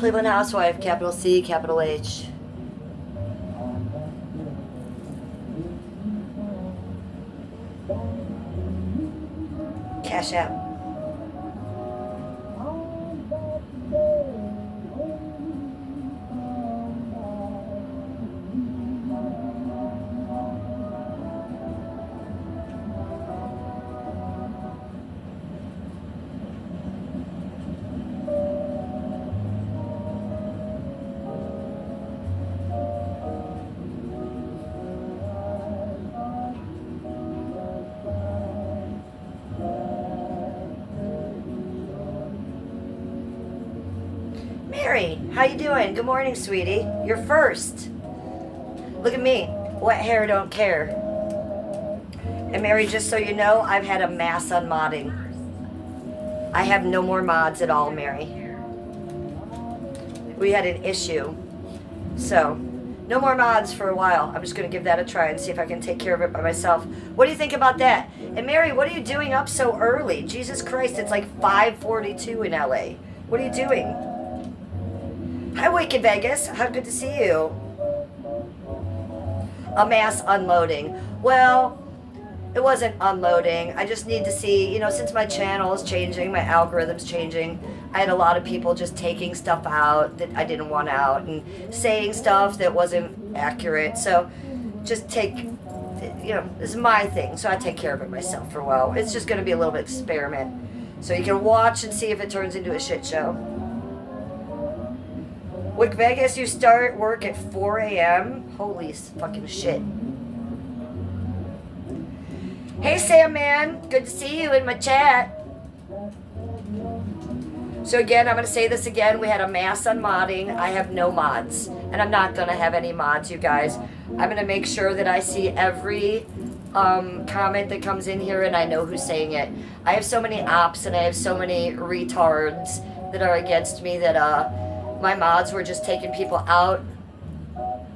Cleveland Housewife, capital C, capital H. Cash App. Mary, how you doing? Good morning, sweetie. You're first. Look at me. Wet hair, don't care. And Mary, just so you know, I've had a mass unmodding. I have no more mods at all, Mary. We had an issue. So, no more mods for a while. I'm just going to give that a try and see if I can take care of it by myself. What do you think about that? And Mary, what are you doing up so early? Jesus Christ, it's like 5:42 in LA. What are you doing? Hi, Wake in Vegas. How good to see you. A mass unloading. Well, it wasn't unloading. I just need to see, since my channel is changing, my algorithm's changing, I had a lot of people just taking stuff out that I didn't want out and saying stuff that wasn't accurate. So just take, this is my thing. So I take care of it myself for a while. It's just going to be a little bit experiment. So you can watch and see if it turns into a shit show. Wick Vegas, you start work at 4 a.m.? Holy fucking shit. Hey, Sam, man. Good to see you in my chat. So again, I'm going to say this again. We had a mass unmodding. I have no mods. And I'm not going to have any mods, you guys. I'm going to make sure that I see every comment that comes in here and I know who's saying it. I have so many ops and I have so many retards that are against me that, my mods were just taking people out.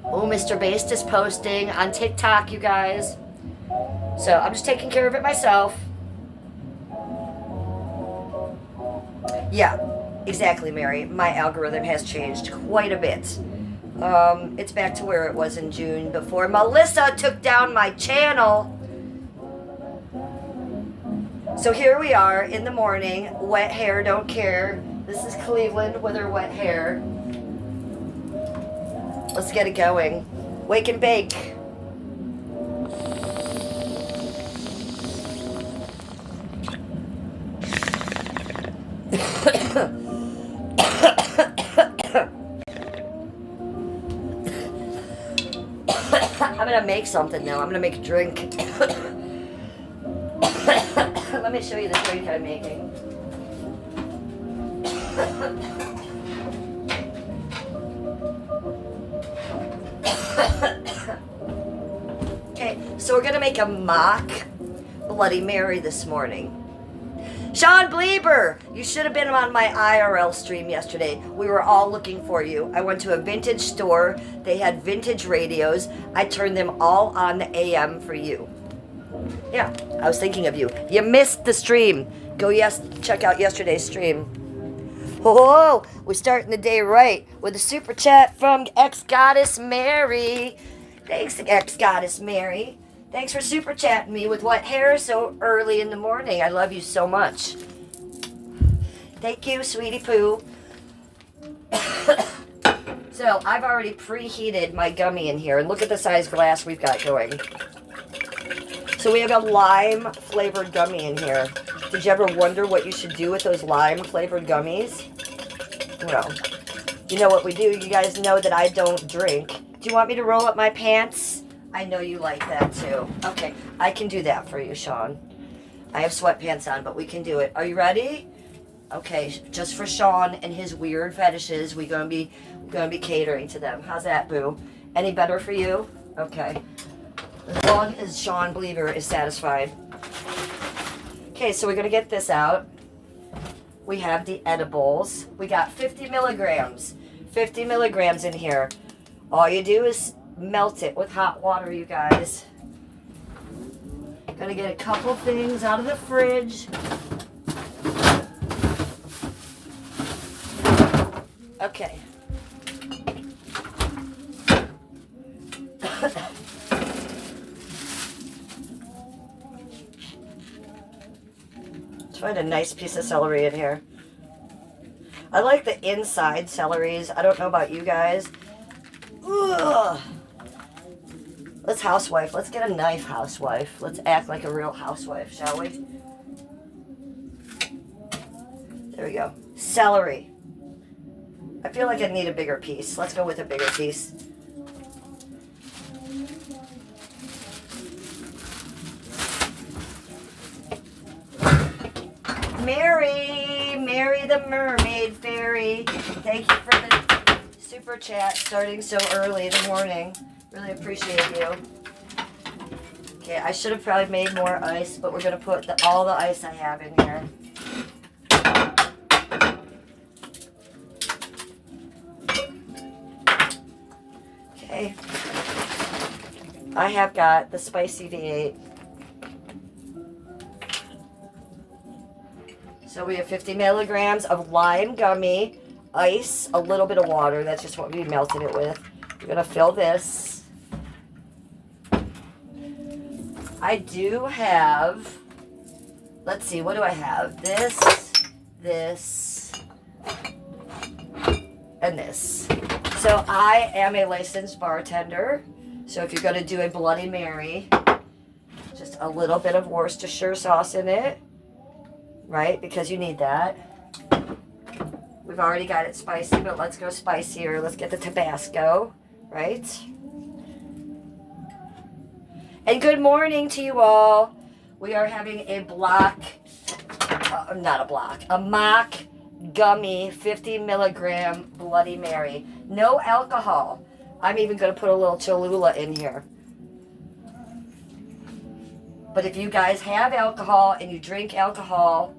Oh, Mr. Based is posting on TikTok, you guys. So I'm just taking care of it myself. Yeah, exactly, Mary. My algorithm has changed quite a bit. It's back to where it was in June before Melissa took down my channel. So here we are in the morning. Wet hair, don't care. This is Cleveland with her wet hair. Let's get it going. Wake and bake. I'm gonna make something now. I'm gonna make a drink. Let me show you the drink I'm making. Okay, so we're gonna make a mock Bloody Mary this morning. Sean Bleeber, you should have been on my IRL stream yesterday. We were all looking for you. I went to a vintage store. They had vintage radios. I turned them all on the AM for you. Yeah, I was thinking of you. You missed the stream. Go check out yesterday's stream. Oh, we're starting the day right with a super chat from ex-goddess Mary. Thanks, ex-goddess Mary. Thanks for super chatting me with wet hair so early in the morning. I love you so much. Thank you, sweetie poo. So, I've already preheated my gummy in here. And look at the size glass we've got going. So we have a lime-flavored gummy in here. Did you ever wonder what you should do with those lime-flavored gummies? Well, you know what we do. You guys know that I don't drink. Do you want me to roll up my pants? I know you like that too. Okay, I can do that for you, Sean. I have sweatpants on, but we can do it. Are you ready? Okay, just for Sean and his weird fetishes, we're gonna be catering to them. How's that, boo? Any better for you? Okay. As long as Sean Bleeber is satisfied. Okay, so we're gonna get this out. We have the edibles. We got 50 milligrams. 50 milligrams in here. All you do is melt it with hot water, you guys. Gonna get a couple things out of the fridge. Okay. Let's find a nice piece of celery in here. I like the inside celeries. I don't know about you guys. Ugh. Let's housewife. Let's get a knife, housewife. Let's act like a real housewife, shall we? There we go. Celery. I feel like I need a bigger piece. Let's go with a bigger piece. Mary the mermaid fairy. Thank you for the super chat starting so early in the morning. Really appreciate you. Okay, I should have probably made more ice, but we're going to put all the ice I have in here. Okay. I have got the spicy V8. So we have 50 milligrams of lime gummy, ice, a little bit of water. That's just what we melted it with. We're going to fill this. I do have, let's see, what do I have? This, and this. So I am a licensed bartender. So if you're going to do a Bloody Mary, just a little bit of Worcestershire sauce in it. Right? Because you need that. We've already got it spicy, but let's go spicier. Let's get the Tabasco. Right? And good morning to you all. We are having a a mock gummy 50 milligram Bloody Mary. No alcohol. I'm even going to put a little Cholula in here. But if you guys have alcohol and you drink alcohol,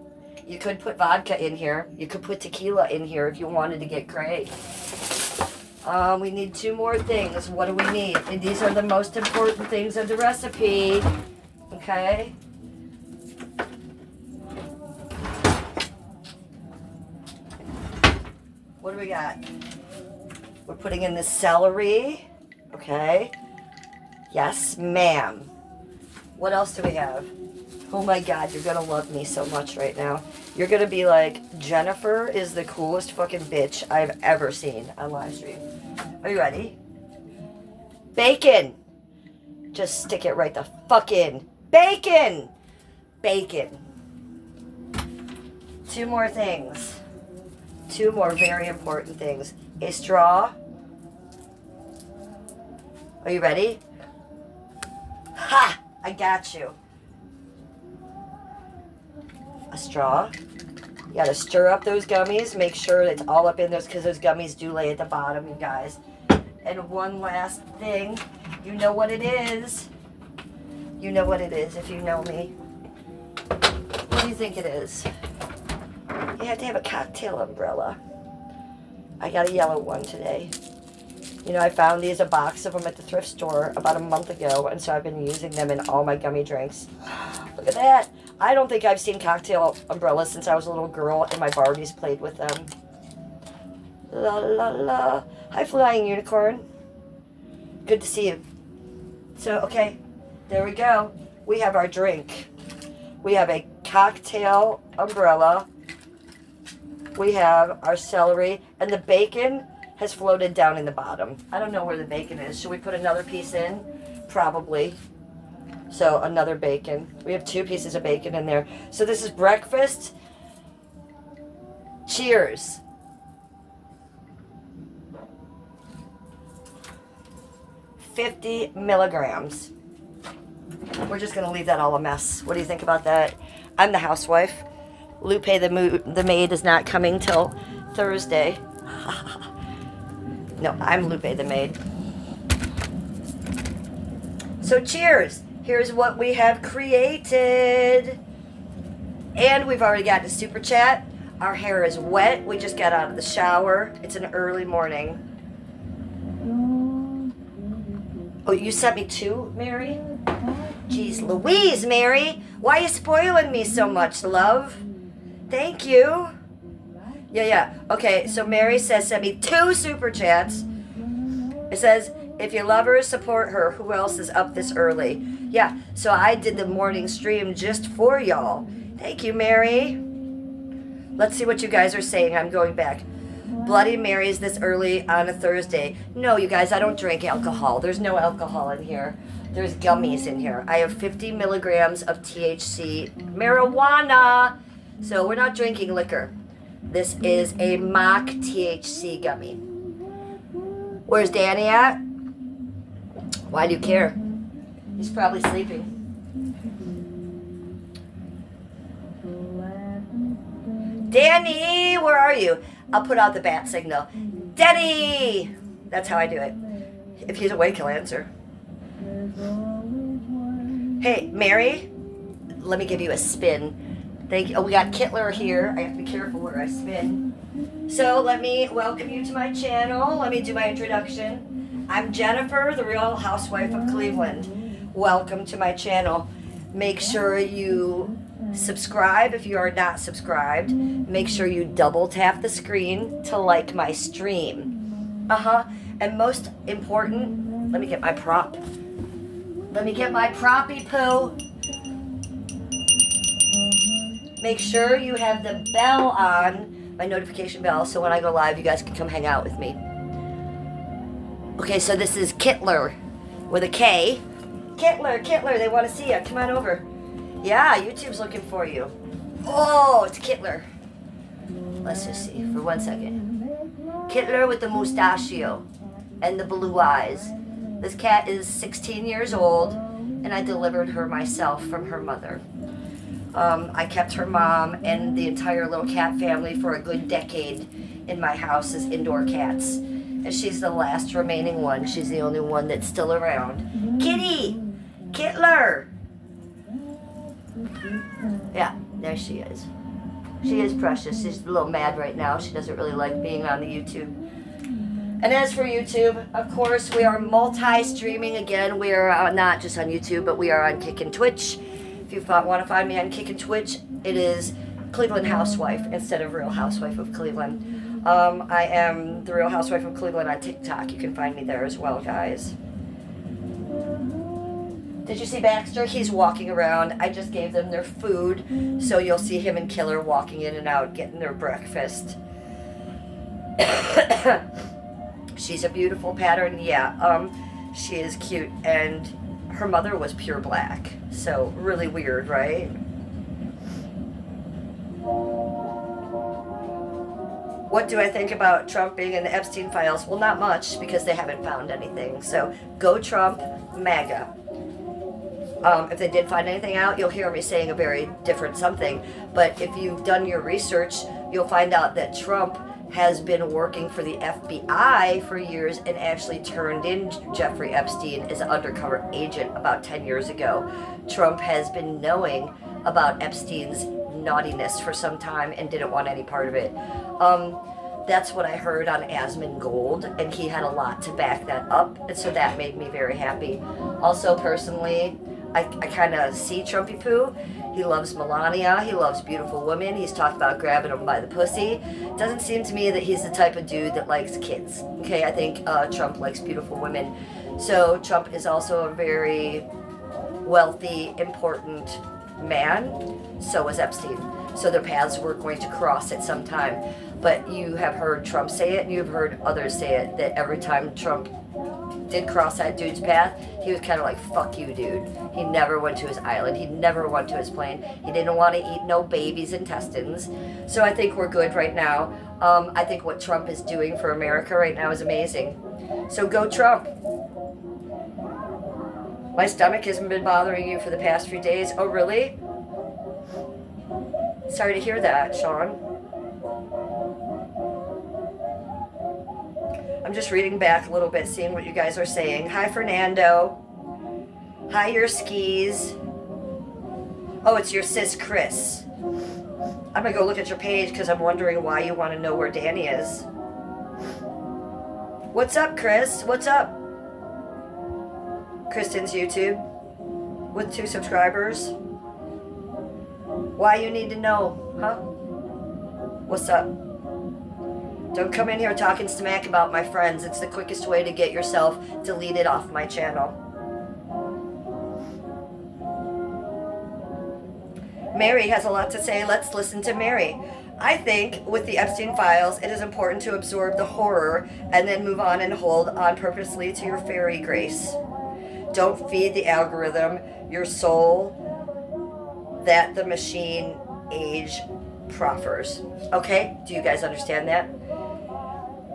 you could put vodka in here. You could put tequila in here if you wanted to get great. We need 2 more things. What do we need? And these are the most important things of the recipe. Okay? What do we got? We're putting in the celery. Okay? Yes, ma'am. What else do we have? Oh my God, you're gonna love me so much right now. You're gonna be like, Jennifer is the coolest fucking bitch I've ever seen on live stream. Are you ready? Bacon. Just stick it right the fuck in. Bacon. Bacon. 2 more things. 2 more very important things. A straw. Are you ready? Ha! I got you. A straw. You gotta stir up those gummies. Make sure it's all up in those, because those gummies do lay at the bottom, you guys. And one last thing. You know what it is. You know what it is if you know me. What do you think it is? You have to have a cocktail umbrella. I got a yellow one today. You know, I found these, a box of them at the thrift store about a month ago, and so I've been using them in all my gummy drinks. Look at that. I don't think I've seen cocktail umbrellas since I was a little girl, and my Barbies played with them. La la la. Hi, Flying Unicorn. Good to see you. So, okay, there we go. We have our drink. We have a cocktail umbrella. We have our celery, and the bacon has floated down in the bottom. I don't know where the bacon is. Should we put another piece in? Probably. So another bacon. We have 2 pieces of bacon in there. So this is breakfast. Cheers. $50 milligrams. We're just going to leave that all a mess. What do you think about that? I'm the housewife. Lupe the maid is not coming till Thursday. No, I'm Lupe the maid. So cheers. Here's what we have created. And we've already got a super chat. Our hair is wet. We just got out of the shower. It's an early morning. Oh, you sent me 2, Mary? Jeez Louise, Mary. Why are you spoiling me so much, love? Thank you. Yeah. Okay, so Mary says send me 2 super chats. It says, if you love her, support her. Who else is up this early? Yeah, so I did the morning stream just for y'all. Thank you, Mary. Let's see what you guys are saying. I'm going back. Bloody Marys this early on a Thursday. No, you guys, I don't drink alcohol. There's no alcohol in here. There's gummies in here. I have 50 milligrams of THC marijuana. So we're not drinking liquor. This is a mock THC gummy. Where's Danny at? Why do you care? He's probably sleeping. Danny, where are you? I'll put out the bat signal. Danny! That's how I do it. If he's awake, he'll answer. Hey, Mary, let me give you a spin. Thank you. Oh, we got Kittler here. I have to be careful where I spin. So let me welcome you to my channel. Let me do my introduction. I'm Jennifer, the Real Housewife of Cleveland. Welcome to my channel. Make sure you subscribe if you are not subscribed. Make sure you double tap the screen to like my stream. And most important, let me get my prop. Let me get my proppy poo. Make sure you have the bell on, my notification bell, so when I go live, you guys can come hang out with me. Okay, so this is Kittler with a K. Kittler, they want to see you. Come on over. Yeah, YouTube's looking for you. Oh, it's Kittler. Let's just see for 1 second. Kittler with the mustachio and the blue eyes. This cat is 16 years old, and I delivered her myself from her mother. I kept her mom and the entire little cat family for a good decade in my house as indoor cats. And she's the last remaining one. She's the only one that's still around. Kitty! Kittler! Yeah, there she is. She is precious. She's a little mad right now. She doesn't really like being on the YouTube. And as for YouTube, of course, we are multi-streaming again. We are not just on YouTube, but we are on Kick and Twitch. If you want to find me on Kick and Twitch, it is Cleveland Housewife instead of Real Housewife of Cleveland. I am the Real Housewife of Cleveland on TikTok. You can find me there as well, guys. Did you see Baxter? He's walking around. I just gave them their food, so you'll see him and Killer walking in and out, getting their breakfast. She's a beautiful pattern. Yeah, she is cute, and her mother was pure black, so really weird, right? What do I think about Trump being in the Epstein files? Well, not much, because they haven't found anything. So go Trump, MAGA. If they did find anything out, you'll hear me saying a very different something. But if you've done your research, you'll find out that Trump has been working for the FBI for years and actually turned in Jeffrey Epstein as an undercover agent about 10 years ago. Trump has been knowing about Epstein's naughtiness for some time and didn't want any part of it. That's what I heard on Asmongold, and he had a lot to back that up, and so that made me very happy. Also, personally, I kind of see Trumpy Poo. He loves Melania. He loves beautiful women. He's talked about grabbing them by the pussy. Doesn't seem to me that he's the type of dude that likes kids. Okay, I think Trump likes beautiful women. So Trump is also a very wealthy, important man. So is Epstein. So their paths were going to cross at some time. But you have heard Trump say it, and you've heard others say it, that every time Trump did cross that dude's path, he was kind of like, fuck you, dude. He never went to his island. He never went to his plane. He didn't want to eat no babies' intestines. So I think we're good right now. I think what Trump is doing for America right now is amazing. So go Trump. My stomach hasn't been bothering you for the past few days. Oh, really? Sorry to hear that, Sean. I'm just reading back a little bit, seeing what you guys are saying. Hi, Fernando. Hi, your skis. Oh, it's your sis, Chris. I'm going to go look at your page because I'm wondering why you want to know where Danny is. What's up, Chris? What's up? Kristen's YouTube with 2 subscribers. Why you need to know, huh? What's up? Don't come in here talking smack about my friends. It's the quickest way to get yourself deleted off my channel. Mary has a lot to say. Let's listen to Mary. I think with the Epstein files, it is important to absorb the horror and then move on and hold on purposely to your fairy grace. Don't feed the algorithm your soul that the machine age proffers. Okay? Do you guys understand that?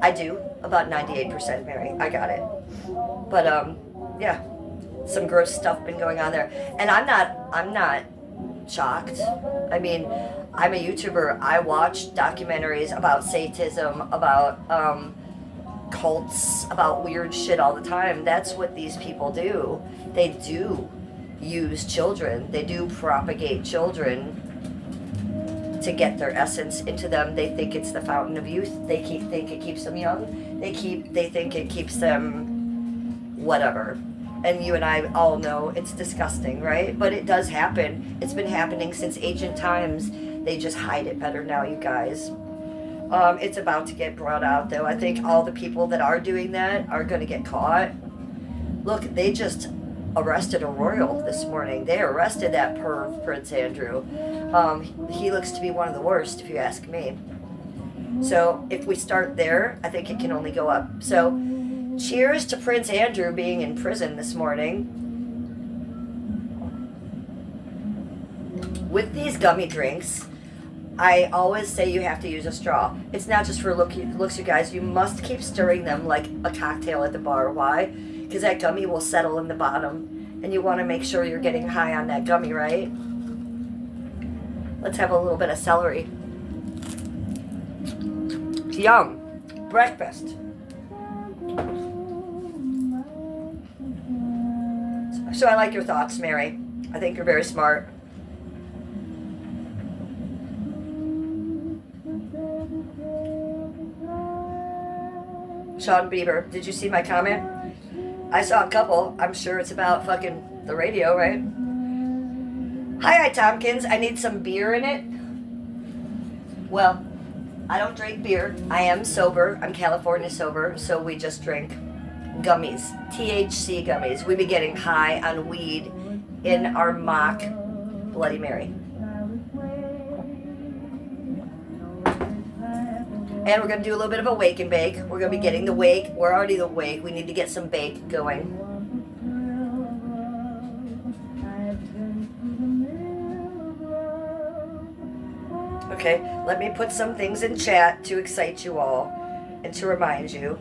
I do. About 98%, Mary. I got it. But, yeah. Some gross stuff been going on there. And I'm not shocked. I mean, I'm a YouTuber. I watch documentaries about Satanism, about cults, about weird shit all the time. That's what these people do. They do use children. They do propagate children to get their essence into them. They think it's the fountain of youth. They think it keeps them young. They think it keeps them whatever. And you and I all know it's disgusting, right? But it does happen. It's been happening since ancient times. They just hide it better now, you guys. It's about to get brought out, though. I think all the people that are doing that are going to get caught. Look, they just arrested a royal this morning. They arrested that perv, Prince Andrew. He looks to be one of the worst, if you ask me. So if we start there, I think it can only go up. So cheers to Prince Andrew being in prison this morning. With these gummy drinks, I always say you have to use a straw. It's not just for looks, you guys. You must keep stirring them like a cocktail at the bar. Why? Because that gummy will settle in the bottom, and you want to make sure you're getting high on that gummy, right? Let's have a little bit of celery. Yum. Breakfast. So I like your thoughts, Mary. I think you're very smart. Sean Bieber, did you see my comment? I saw a couple. I'm sure it's about fucking the radio, right? Hi, Tompkins. I need some beer in it. Well, I don't drink beer. I am sober. I'm California sober, so we just drink gummies. THC gummies. We be getting high on weed in our mock Bloody Mary. And we're going to do a little bit of a wake and bake. We're going to be getting the wake. We're already the wake. We need to get some bake going. Okay, let me put some things in chat to excite you all and to remind you.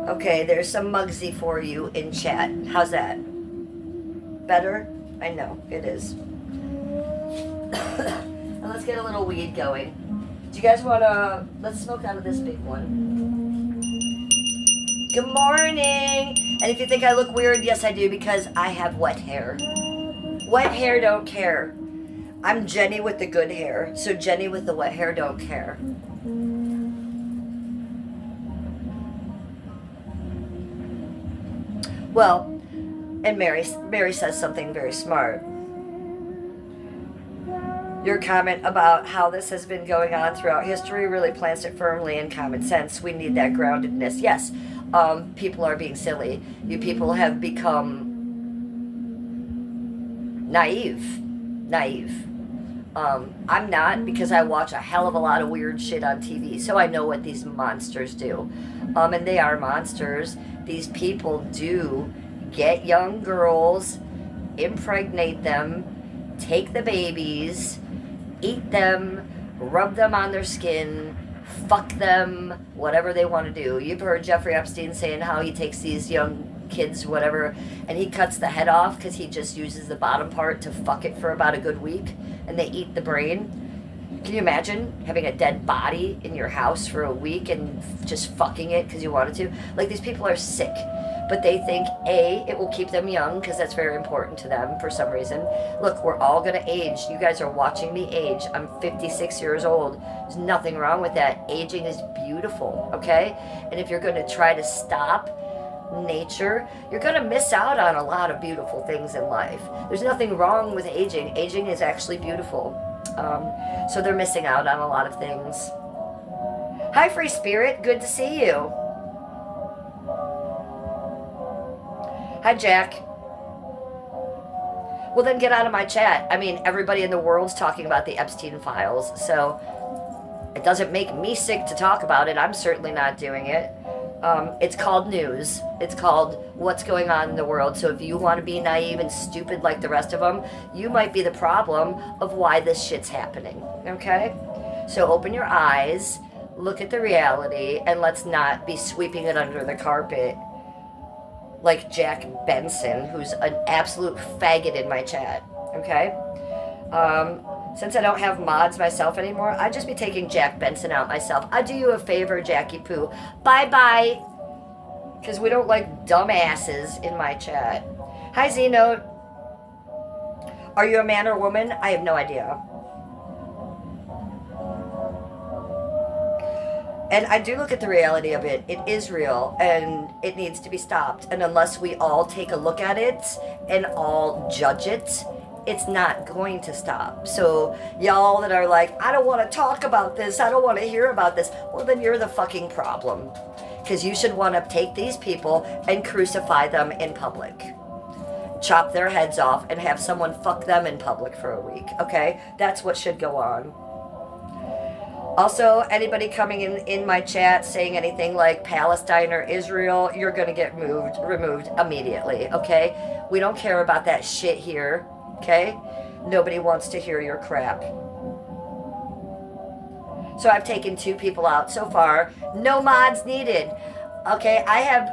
Okay, there's some Mugsy for you in chat. How's that? Better? I know, it is. And let's get a little weed going. Do you guys want to... Let's smoke out of this big one. Good morning! And if you think I look weird, yes I do, because I have wet hair. Wet hair don't care. I'm Jenny with the good hair, so Jenny with the wet hair don't care. Well, and Mary says something very smart. Your comment about how this has been going on throughout history really plants it firmly in common sense. We need that groundedness. Yes, people are being silly. You people have become naive. I'm not, because I watch a hell of a lot of weird shit on TV, so I know what these monsters do. And they are monsters. These people do get young girls, impregnate them, take the babies, eat them, rub them on their skin, fuck them, whatever they want to do. You've heard Jeffrey Epstein saying how he takes these young kids, whatever, and he cuts the head off because he just uses the bottom part to fuck it for about a good week, and they eat the brain. Can you imagine having a dead body in your house for a week and just fucking it because you wanted to? Like, these people are sick. But they think, A, it will keep them young because that's very important to them for some reason. Look, we're all going to age. You guys are watching me age. I'm 56 years old. There's nothing wrong with that. Aging is beautiful, okay? And if you're going to try to stop nature, you're going to miss out on a lot of beautiful things in life. There's nothing wrong with aging. Aging is actually beautiful. So they're missing out on a lot of things. Hi, Free Spirit. Good to see you. Hi, Jack. Well, then get out of my chat. I mean, everybody in the world's talking about the Epstein files, so it doesn't make me sick to talk about it. I'm certainly not doing it. It's called news. It's called what's going on in the world. So if you want to be naive and stupid like the rest of them, you might be the problem of why this shit's happening, okay? So open your eyes, look at the reality, and let's not be sweeping it under the carpet like Jack Benson, who's an absolute faggot in my chat, okay? Since I don't have mods myself anymore, I'd just be taking Jack Benson out myself. I do you a favor, Jackie Poo. Bye-bye. Because we don't like dumbasses in my chat. Hi, Z-Note. Are you a man or woman? I have no idea. And I do look at the reality of it. It is real, and it needs to be stopped. And unless we all take a look at it and all judge it, it's not going to stop. So y'all that are like, I don't want to talk about this, I don't want to hear about this, well, then you're the fucking problem. Because you should want to take these people and crucify them in public. Chop their heads off and have someone fuck them in public for a week, okay? That's what should go on. Also, anybody coming in my chat saying anything like Palestine or Israel, you're going to get removed immediately, okay? We don't care about that shit here, okay? Nobody wants to hear your crap. So I've taken 2 people out so far. No mods needed. Okay, I have,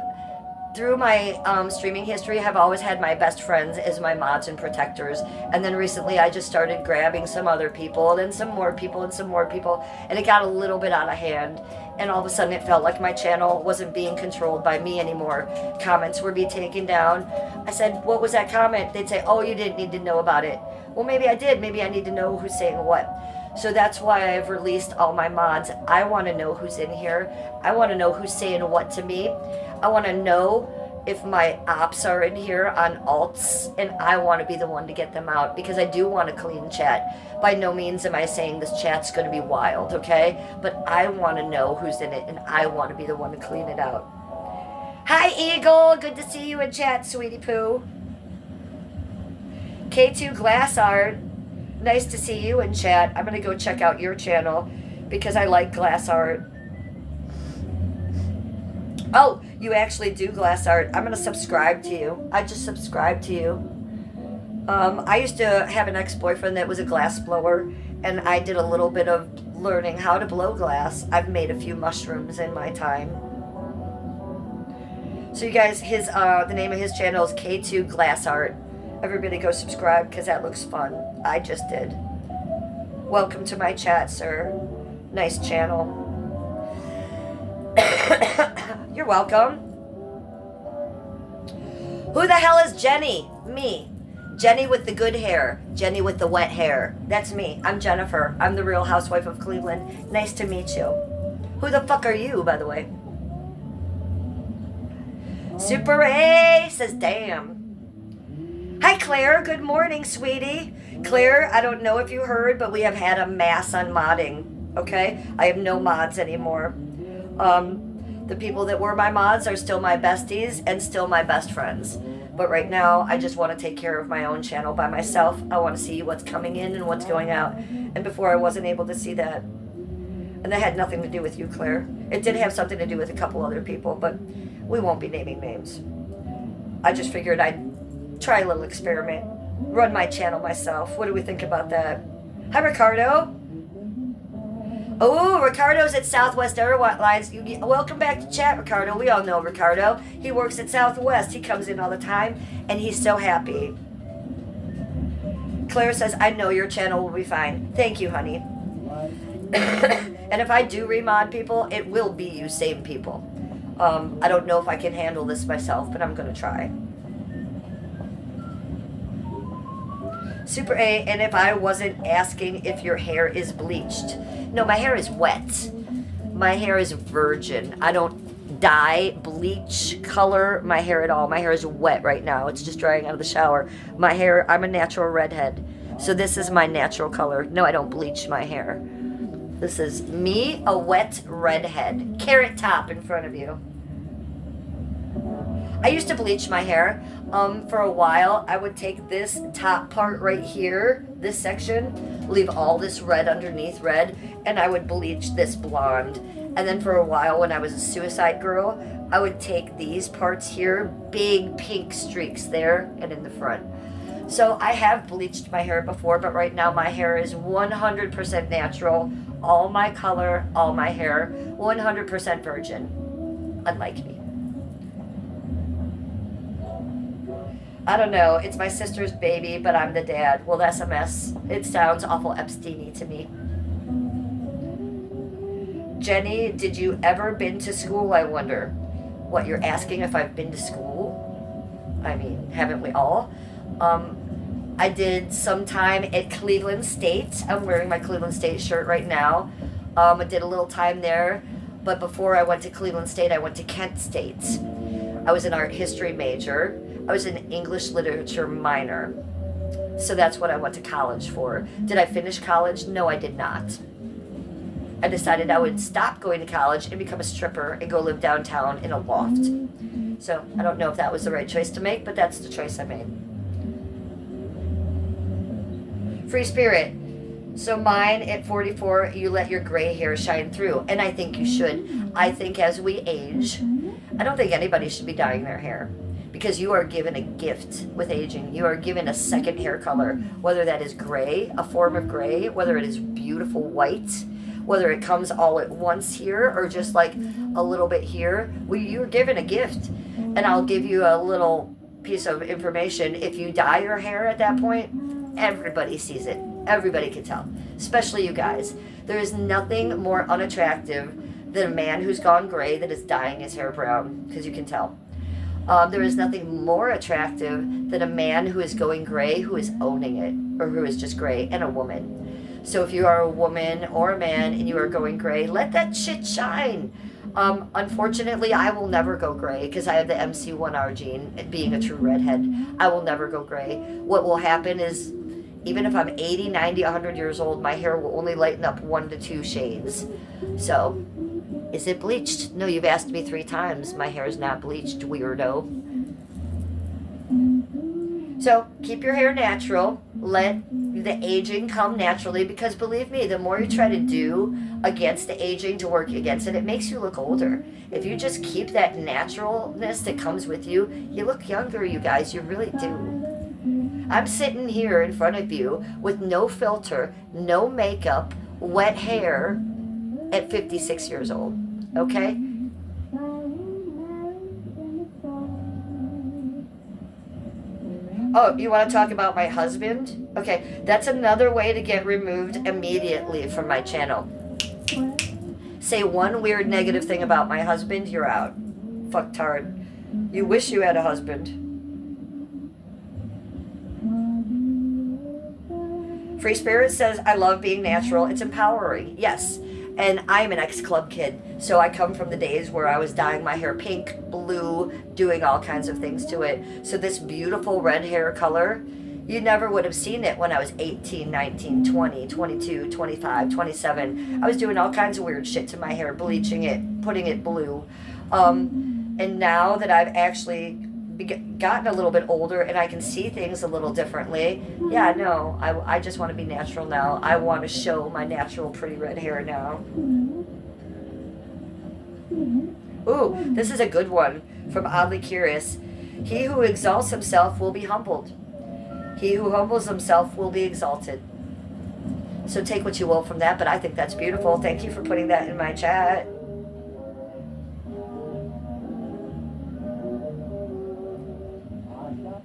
through my streaming history, have always had my best friends as my mods and protectors. And then recently I just started grabbing some other people, and then some more people, and some more people. And it got a little bit out of hand. And all of a sudden it felt like my channel wasn't being controlled by me anymore. Comments were being taken down. I said, what was that comment? They'd say, oh, you didn't need to know about it. Well, maybe I did. Maybe I need to know who's saying what. So that's why I've released all my mods. I want to know who's in here. I want to know who's saying what to me. I want to know if my ops are in here on alts, and I want to be the one to get them out, because I do want a clean chat. By no means am I saying this chat's going to be wild, okay? But I want to know who's in it, and I want to be the one to clean it out. Hi, Eagle. Good to see you in chat, sweetie poo. K2 Glass Art. Nice to see you in chat. I'm going to go check out your channel because I like glass art. Oh, you actually do glass art. I'm going to subscribe to you. I just subscribed to you. I used to have an ex-boyfriend that was a glass blower, and I did a little bit of learning how to blow glass. I've made a few mushrooms in my time. So you guys, the name of his channel is K2 Glass Art. Everybody go subscribe because that looks fun. I just did. Welcome to my chat, sir. Nice channel. You're welcome. Who the hell is Jenny? Me. Jenny with the good hair. Jenny with the wet hair. That's me. I'm Jennifer. I'm the Real Housewife of Cleveland. Nice to meet you. Who the fuck are you, by the way? Super A says, damn. Hi, Claire. Good morning, sweetie. Claire, I don't know if you heard, but we have had a mass on modding, okay? I have no mods anymore. The people that were my mods are still my besties and still my best friends. But right now, I just want to take care of my own channel by myself. I want to see what's coming in and what's going out. And before, I wasn't able to see that. And that had nothing to do with you, Claire. It did have something to do with a couple other people, but we won't be naming names. I just figured I'd try a little experiment. Run my channel myself. What do we think about that? Hi, Ricardo. Oh, Ricardo's at Southwest Airlines. Welcome back to chat, Ricardo. We all know Ricardo. He works at Southwest. He comes in all the time, and he's so happy. Claire says, I know your channel will be fine. Thank you, honey. And if I do remod people, it will be you same people. I don't know if I can handle this myself, but I'm going to try. Super A, and if I wasn't asking if your hair is bleached. No, my hair is wet. My hair is virgin. I don't dye, bleach, color my hair at all. My hair is wet right now. It's just drying out of the shower. My hair, I'm a natural redhead. So this is my natural color. No, I don't bleach my hair. This is me, a wet redhead. Carrot top in front of you. I used to bleach my hair. For a while, I would take this top part right here, this section, leave all this red underneath red, and I would bleach this blonde. And then for a while, when I was a suicide girl, I would take these parts here, big pink streaks there and in the front. So I have bleached my hair before, but right now my hair is 100% natural. All my color, all my hair, 100% virgin. Unlike me. I don't know, it's my sister's baby, but I'm the dad. Well, that's a mess. It sounds awful Epstein-y to me. Jenny, did you ever been to school, I wonder? What, you're asking if I've been to school? I mean, haven't we all? I did some time at Cleveland State. I'm wearing my Cleveland State shirt right now. I did a little time there, but before I went to Cleveland State, I went to Kent State. I was an art history major. I was an English literature minor. So that's what I went to college for. Did I finish college? No, I did not. I decided I would stop going to college and become a stripper and go live downtown in a loft. So I don't know if that was the right choice to make, but that's the choice I made. Free spirit. So mine at 44, you let your gray hair shine through. And I think you should. I think as we age, I don't think anybody should be dyeing their hair. Because you are given a gift with aging. You are given a second hair color. Whether that is gray, a form of gray, whether it is beautiful white, whether it comes all at once here or just like a little bit here. Well, you're given a gift. And I'll give you a little piece of information. If you dye your hair at that point, everybody sees it. Everybody can tell. Especially you guys. There is nothing more unattractive than a man who's gone gray that is dyeing his hair brown. Because you can tell. There is nothing more attractive than a man who is going gray, who is owning it, or who is just gray, and a woman. So if you are a woman or a man and you are going gray, let that shit shine. Unfortunately, I will never go gray because I have the MC1R gene, being a true redhead. I will never go gray. What will happen is, even if I'm 80, 90, 100 years old, my hair will only lighten up 1 to 2 shades. So... is it bleached? No, you've asked me 3 times. My hair is not bleached, weirdo. So, keep your hair natural. Let the aging come naturally, because believe me, the more you try to do against the aging to work against it, it makes you look older. If you just keep that naturalness that comes with you, you look younger, you guys. You really do. I'm sitting here in front of you with no filter, no makeup, wet hair, at 56 years old, okay? Oh, you want to talk about my husband? Okay, that's another way to get removed immediately from my channel. Say one weird negative thing about my husband, you're out. Fucktard. You wish you had a husband. Free Spirit says, I love being natural. It's empowering. Yes. And I'm an ex-club kid, so I come from the days where I was dyeing my hair pink, blue, doing all kinds of things to it. So this beautiful red hair color, you never would have seen it when I was 18, 19, 20, 22, 25, 27. I was doing all kinds of weird shit to my hair, bleaching it, putting it blue. And now that I've actually gotten a little bit older and I can see things a little differently, yeah, no, I just want to be natural now. I want to show my natural pretty red hair now. Ooh, this is a good one from Oddly Curious. He who exalts himself will be humbled. He who humbles himself will be exalted. So take what you will from that, but I think that's beautiful. Thank you for putting that in my chat.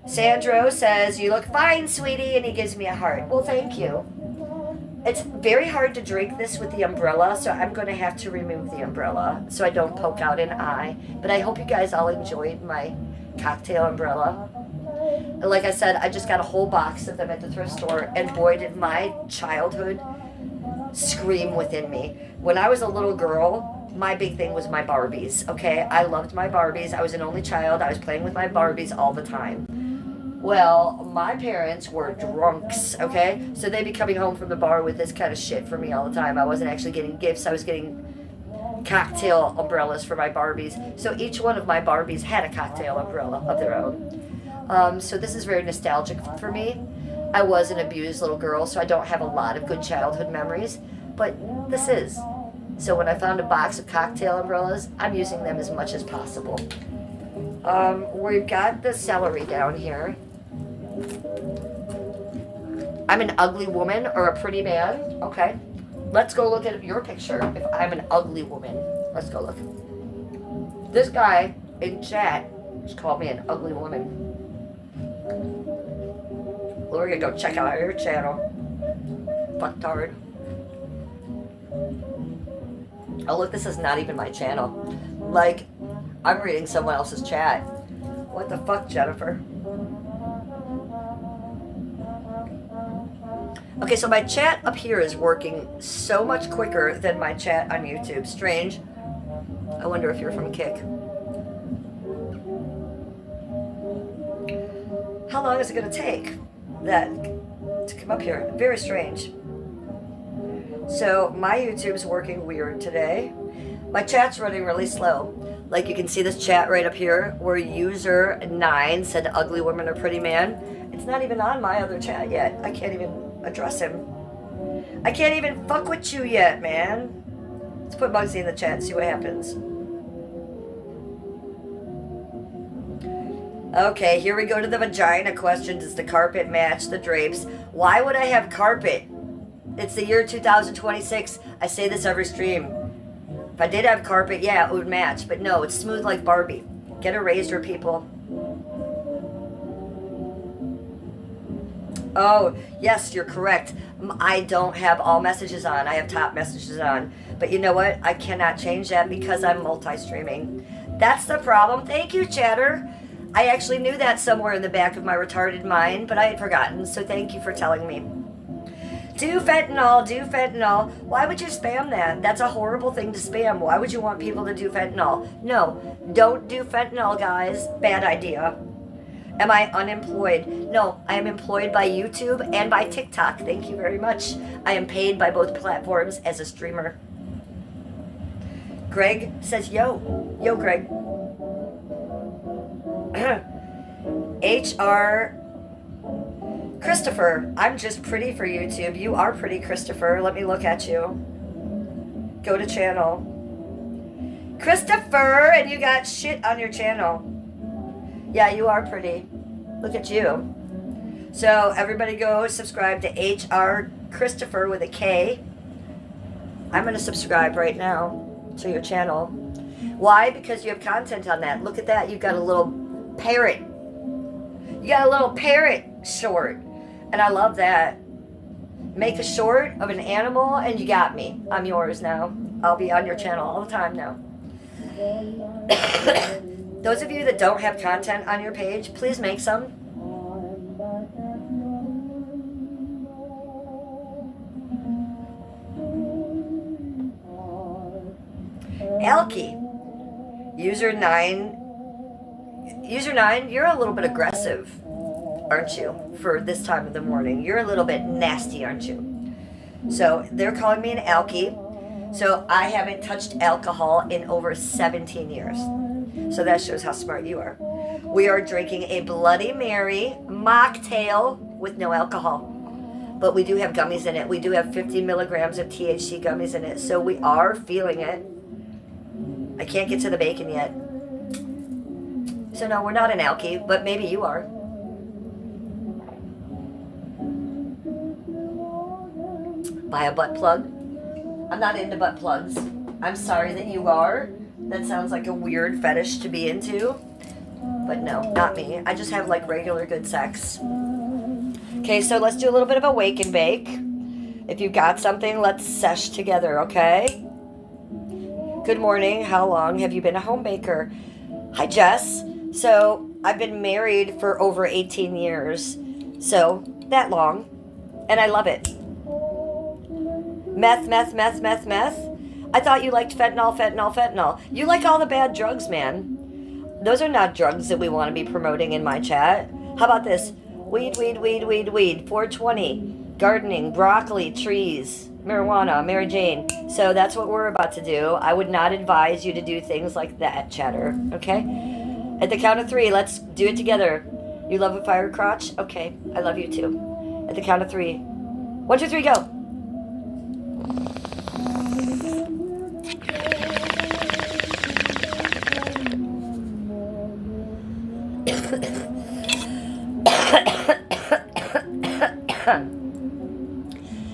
Sandro says, you look fine, sweetie, and he gives me a heart. Well, thank you. It's very hard to drink this with the umbrella, so I'm going to have to remove the umbrella so I don't poke out an eye. But I hope you guys all enjoyed my cocktail umbrella. And like I said, I just got a whole box of them at the thrift store, and boy, did my childhood scream within me. When I was a little girl, my big thing was my Barbies, okay? I loved my Barbies. I was an only child. I was playing with my Barbies all the time. Well, my parents were drunks, okay? So they'd be coming home from the bar with this kind of shit for me all the time. I wasn't actually getting gifts. I was getting cocktail umbrellas for my Barbies. So each one of my Barbies had a cocktail umbrella of their own. So this is very nostalgic for me. I was an abused little girl, so I don't have a lot of good childhood memories. But this is. So when I found a box of cocktail umbrellas, I'm using them as much as possible. We've got the celery down here. I'm an ugly woman or a pretty man. Okay. Let's go look at your picture if I'm an ugly woman. Let's go look. This guy in chat just called me an ugly woman. Well, we're going to go check out your channel. Fucktard. Oh, look, this is not even my channel. Like, I'm reading someone else's chat. What the fuck, Jennifer? Okay, so my chat up here is working so much quicker than my chat on YouTube. Strange. I wonder if you're from Kick. How long is it going to take that to come up here? Very strange. So my YouTube's working weird today. My chat's running really slow. Like you can see this chat right up here where user 9 said ugly woman or pretty man. It's not even on my other chat yet. I can't even address him. I can't even fuck with you yet, man. Let's put Muggsy in the chat and see what happens. Okay, here we go to the vagina question. Does the carpet match the drapes? Why would I have carpet? It's the year 2026. I say this every stream. If I did have carpet, yeah, it would match. But no, it's smooth like Barbie. Get a razor, people. Oh, yes, you're correct. I don't have all messages on. I have top messages on. But you know what? I cannot change that because I'm multi-streaming. That's the problem. Thank you, chatter. I actually knew that somewhere in the back of my retarded mind, but I had forgotten. So thank you for telling me. Do fentanyl, do fentanyl. Why would you spam that? That's a horrible thing to spam. Why would you want people to do fentanyl? No, don't do fentanyl, guys. Bad idea. Am I unemployed? No, I am employed by YouTube and by TikTok. Thank you very much. I am paid by both platforms as a streamer. Greg says, yo. Yo, Greg. HR Christopher, I'm just pretty for YouTube. You are pretty, Christopher. Let me look at you. Go to channel. Christopher, and you got shit on your channel. Yeah, you are pretty. Look at you. So everybody go subscribe to HR Christopher with a K. I'm going to subscribe right now to your channel. Why? Because you have content on that. Look at that. You've got a little parrot. You got a little parrot short. And I love that. Make a short of an animal and you got me. I'm yours now. I'll be on your channel all the time now. Those of you that don't have content on your page, please make some. Elkie. User 9, you're a little bit aggressive, aren't you, for this time of the morning? You're a little bit nasty, aren't you? So they're calling me an alky. So I haven't touched alcohol in over 17 years. So that shows how smart you are. We are drinking a Bloody Mary mocktail with no alcohol. But we do have gummies in it. We do have 50 milligrams of THC gummies in it. So we are feeling it. I can't get to the bacon yet. So no, we're not an alky, but maybe you are. Buy a butt plug. I'm not into butt plugs. I'm sorry that you are. That sounds like a weird fetish to be into. But no, not me. I just have like regular good sex. Okay, so let's do a little bit of a wake and bake. If you've got something, let's sesh together, okay? Good morning. How long have you been a home baker? Hi, Jess. So I've been married for over 18 years. So that long. And I love it. Meth, meth, meth, meth, meth. I thought you liked fentanyl, fentanyl, fentanyl. You like all the bad drugs, man. Those are not drugs that we want to be promoting in my chat. How about this? Weed, weed, weed, weed, weed. 420. Gardening, broccoli, trees, marijuana, Mary Jane. So that's what we're about to do. I would not advise you to do things like that, chatter. Okay? At the count of 3, let's do it together. You love a fire crotch? Okay, I love you too. At the count of 3. 1, 2, 3, go.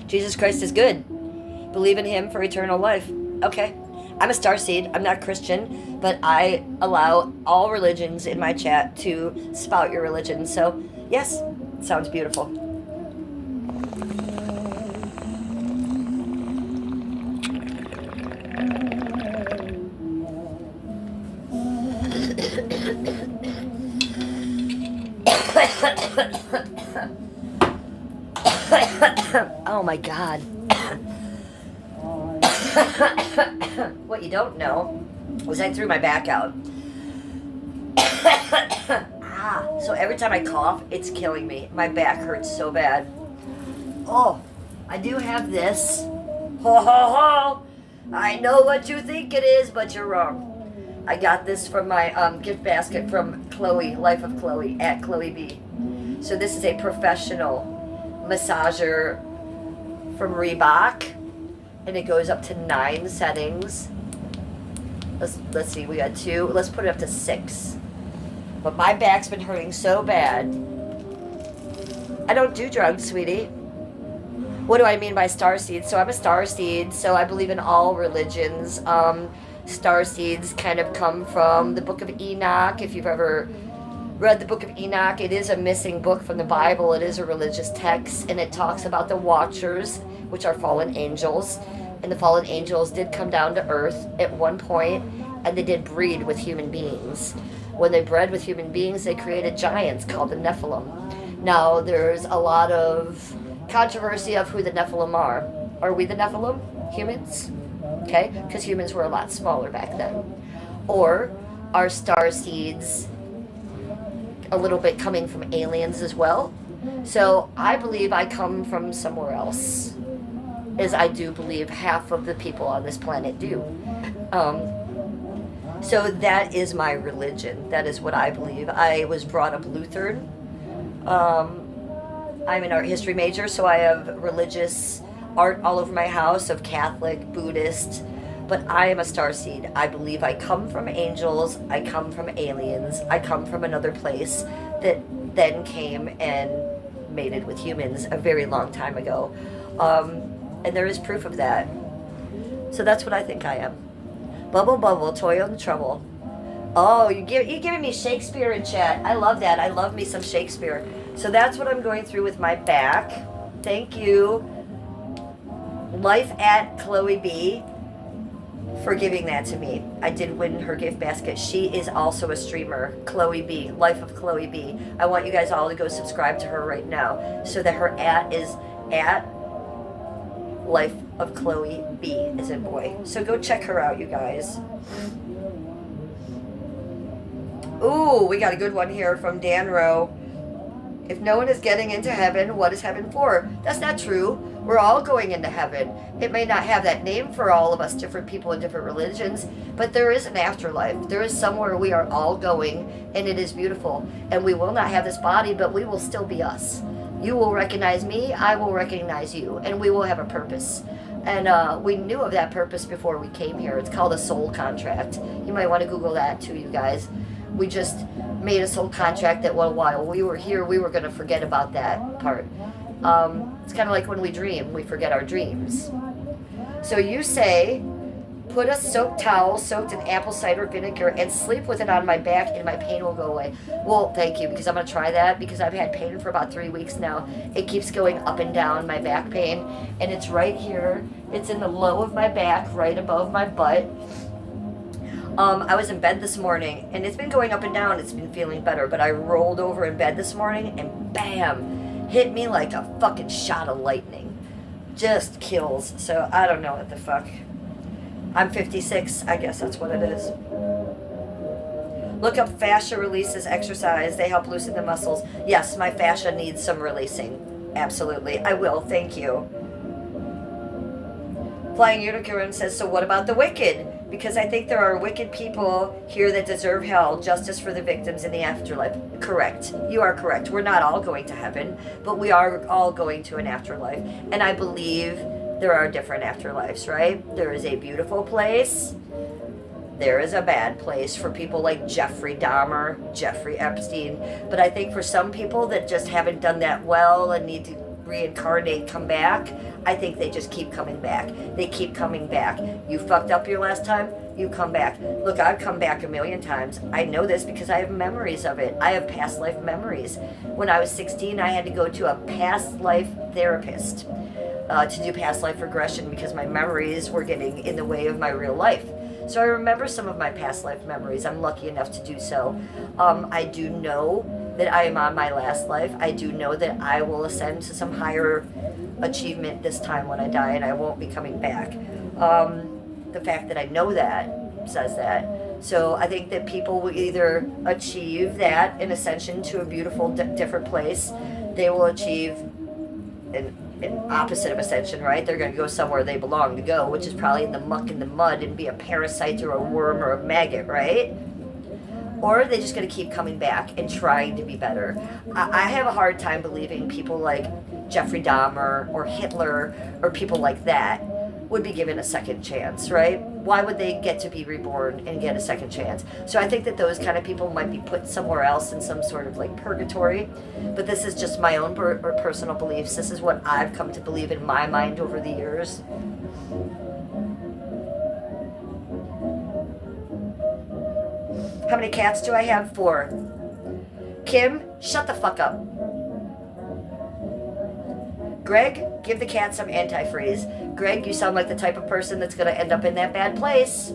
Jesus Christ is good. Believe in him for eternal life. Okay. I'm a starseed. I'm not Christian, but I allow all religions in my chat to spout your religion. So, yes, sounds beautiful. Oh my God. What you don't know was I threw my back out. So every time I cough, it's killing me. My back hurts so bad. Oh, I do have this. Ho ho ho! I know what you think it is, but you're wrong. I got this from my gift basket from Chloe, Life of Chloe, at Chloe B. So this is a professional massager from Reebok, and it goes up to 9 settings. Let's see, we got 2. Let's put it up to 6. But my back's been hurting so bad. I don't do drugs, sweetie. What do I mean by starseed? So I'm a starseed, so I believe in all religions. Starseeds kind of come from the Book of Enoch. If you've ever read the Book of Enoch, it is a missing book from the Bible. It is a religious text, and it talks about the Watchers, which are fallen angels. And the fallen angels did come down to earth at one point, and they did breed with human beings. When they bred with human beings, they created giants called the Nephilim. Now, there's a lot of controversy of who the Nephilim are. Are we the Nephilim? Humans? Okay? Because humans were a lot smaller back then. Or are starseeds a little bit coming from aliens as well? So I believe I come from somewhere else, as I do believe half of the people on this planet do. So that is my religion. That is what I believe. I was brought up Lutheran. I'm an art history major, so I have religious art all over my house of Catholic, Buddhist, but I am a starseed. I believe I come from angels, I come from aliens, I come from another place that then came and mated with humans a very long time ago. And there is proof of that. So that's what I think I am. Bubble, bubble, toil and trouble. Oh, you're giving me Shakespeare in chat. I love that. I love me some Shakespeare. So that's what I'm going through with my back. Thank you, Life at Chloe B, for giving that to me. I did win her gift basket. She is also a streamer, Chloe B, Life of Chloe B. I want you guys all to go subscribe to her right now, so that her @ is at Life of Chloe B, as in boy. So go check her out, you guys. Ooh, we got a good one here from Dan Rowe. If no one is getting into heaven, what is heaven for? That's not true. We're all going into heaven. It may not have that name for all of us, different people in different religions, but there is an afterlife. There is somewhere we are all going, and it is beautiful. And we will not have this body, but we will still be us. You will recognize me, I will recognize you, and we will have a purpose. And we knew of that purpose before we came here. It's called a soul contract. You might want to Google that too, you guys. We just made a soul contract that while we were here, we were going to forget about that part. It's kind of like when we dream, we forget our dreams. So you say, put a soaked towel soaked in apple cider vinegar and sleep with it on my back and my pain will go away. Well, thank you, because I'm going to try that, because I've had pain for about 3 weeks now. It keeps going up and down, my back pain, and it's right here. It's in the low of my back, right above my butt. I was in bed this morning, and it's been going up and down. It's been feeling better, but I rolled over in bed this morning, and bam, hit me like a fucking shot of lightning. Just kills. So I don't know what the fuck. I'm 56. I guess that's what it is. Look up fascia releases exercise. They help loosen the muscles. Yes, my fascia needs some releasing. Absolutely. I will. Thank you. Flying Unicorn says, so what about the wicked? Because I think there are wicked people here that deserve hell, justice for the victims in the afterlife. Correct. You are correct. We're not all going to heaven, but we are all going to an afterlife. And I believe there are different afterlives, right? There is a beautiful place. There is a bad place for people like Jeffrey Dahmer, Jeffrey Epstein. But I think for some people that just haven't done that well and need to reincarnate, come back, I think they just keep coming back. They keep coming back. You fucked up your last time, you come back. Look, I've come back a million times. I know this because I have memories of it. I have past life memories. When I was 16, I had to go to a past life therapist to do past life regression because my memories were getting in the way of my real life. So I remember some of my past life memories. I'm lucky enough to do so. I do know that I am on my last life. I do know that I will ascend to some higher achievement this time when I die, and I won't be coming back. The fact that I know that says that. So I think that people will either achieve that, an ascension to a beautiful, different place. They will achieve an opposite of ascension, right? They're going to go somewhere they belong to go, which is probably in the muck and the mud and be a parasite or a worm or a maggot, right? Or they're just going to keep coming back and trying to be better. I have a hard time believing people like Jeffrey Dahmer or Hitler or people like that would be given a second chance, right? Why would they get to be reborn and get a second chance? So I think that those kind of people might be put somewhere else in some sort of like purgatory. But this is just my own personal beliefs. This is what I've come to believe in my mind over the years. How many cats do I have? 4. Kim, shut the fuck up. Greg, give the cat some antifreeze. Greg, you sound like the type of person that's going to end up in that bad place.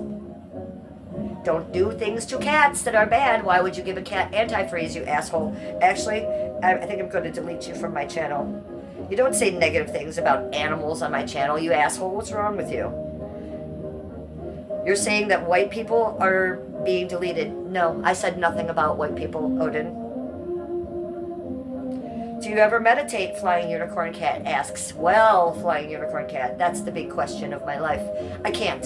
Don't do things to cats that are bad. Why would you give a cat antifreeze, you asshole? Actually, I think I'm going to delete you from my channel. You don't say negative things about animals on my channel, you asshole. What's wrong with you? You're saying that white people are being deleted. No, I said nothing about white people, Odin. Do you ever meditate? Flying Unicorn Cat asks. Well, Flying Unicorn Cat, that's the big question of my life. I can't.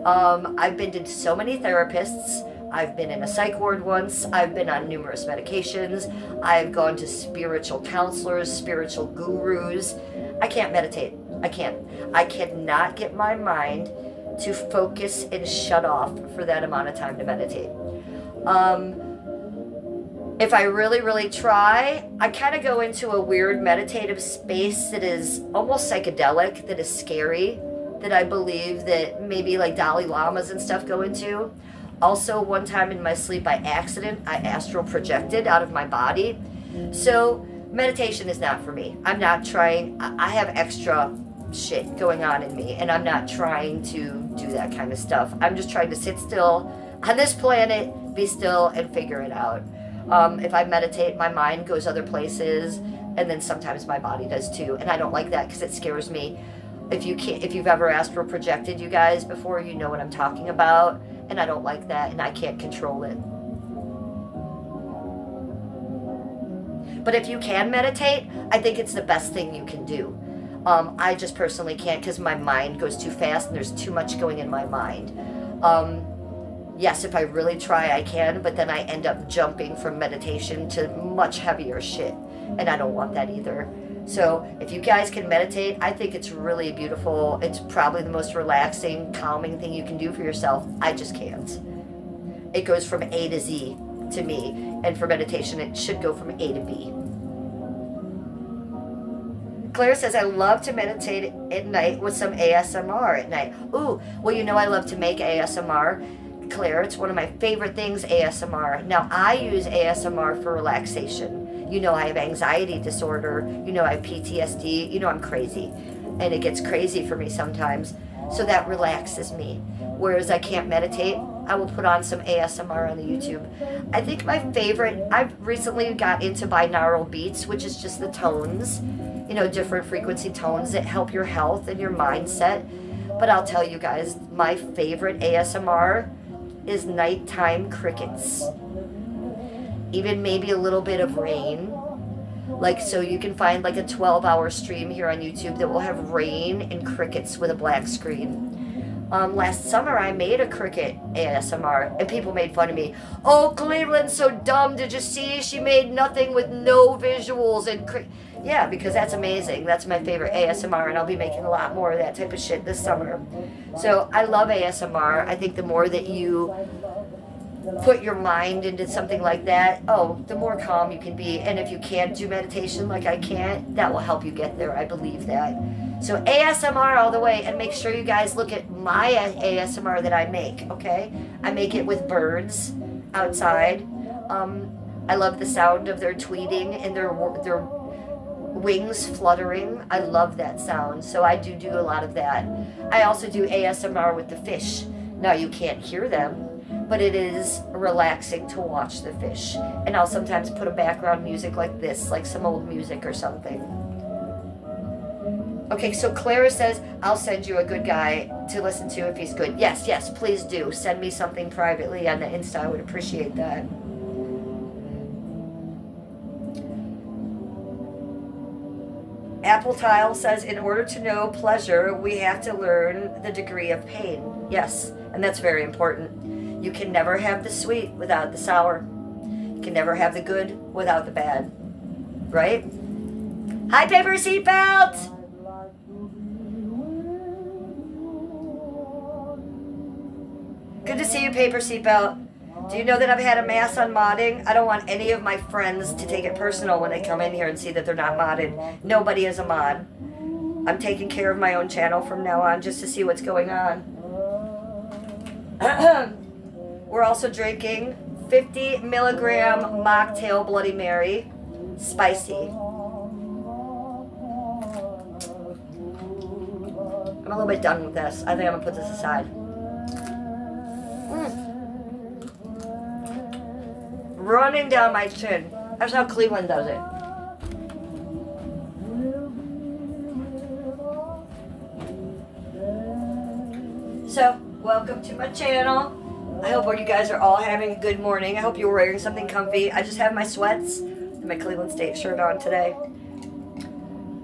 I've been to so many therapists. I've been in a psych ward once. I've been on numerous medications. I've gone to spiritual counselors, spiritual gurus. I can't meditate. I can't. I cannot get my mind to focus and shut off for that amount of time to meditate. If I really, really try, I kind of go into a weird meditative space that is almost psychedelic, that is scary, that I believe that maybe like Dalai Lamas and stuff go into. Also, one time in my sleep by accident, I astral projected out of my body. So meditation is not for me. I'm not trying. I have extra shit going on in me, and I'm not trying to do that kind of stuff. I'm just trying to sit still on this planet, be still, and figure it out. If I meditate, my mind goes other places, and then sometimes my body does too, and I don't like that because it scares me. If you've ever astral projected, you guys, before, you know what I'm talking about, and I don't like that, and I can't control it. But if you can meditate, I think it's the best thing you can do. I just personally can't because my mind goes too fast and there's too much going in my mind. Yes, if I really try, I can, but then I end up jumping from meditation to much heavier shit, and I don't want that either. So if you guys can meditate, I think it's really beautiful. It's probably the most relaxing, calming thing you can do for yourself. I just can't. It goes from A to Z to me, and for meditation, it should go from A to B. Claire says, I love to meditate at night with some ASMR at night. Ooh, well, you know I love to make ASMR. Claire, it's one of my favorite things, ASMR. Now, I use ASMR for relaxation. You know I have anxiety disorder. You know I have PTSD. You know I'm crazy. And it gets crazy for me sometimes. So that relaxes me. Whereas I can't meditate, I will put on some ASMR on the YouTube. I think my favorite, I've recently got into binaural beats, which is just the tones, you know, different frequency tones that help your health and your mindset. But I'll tell you guys, my favorite ASMR is nighttime crickets. Even maybe a little bit of rain. Like, so you can find like a 12-hour stream here on YouTube that will have rain and crickets with a black screen. Last summer I made a cricket ASMR and people made fun of me. Oh, Cleveland's so dumb. Did you see? She made nothing with no visuals and yeah, because that's amazing. That's my favorite ASMR, and I'll be making a lot more of that type of shit this summer. So I love ASMR. I think the more that you put your mind into something like that, oh, the more calm you can be. And if you can't do meditation like I can't, that will help you get there. I believe that. So ASMR all the way, and make sure you guys look at my ASMR that I make, okay? I make it with birds outside. I love the sound of their tweeting and their wings fluttering. I love that sound, so I do a lot of that. I also do ASMR with the fish. Now you can't hear them, but it is relaxing to watch the fish. And I'll sometimes put a background music like this, like some old music or something. Okay, so Clara says, I'll send you a good guy to listen to if he's good. Yes, yes, please do. Send me something privately on the Insta. I would appreciate that. Apple Tile says, in order to know pleasure, we have to learn the degree of pain. Yes, and that's very important. You can never have the sweet without the sour. You can never have the good without the bad. Right? Hi, Paper Seatbelt! Good to see you, Paper Seatbelt. Do you know that I've had a mass on modding? I don't want any of my friends to take it personal when they come in here and see that they're not modded. Nobody is a mod. I'm taking care of my own channel from now on just to see what's going on. We're also drinking 50 milligram mocktail Bloody Mary. Spicy. I'm a little bit done with this. I think I'm going to put this aside. Running down my chin. That's how Cleveland does it. So, welcome to my channel. I hope you guys are all having a good morning. I hope you're wearing something comfy. I just have my sweats and my Cleveland State shirt on today.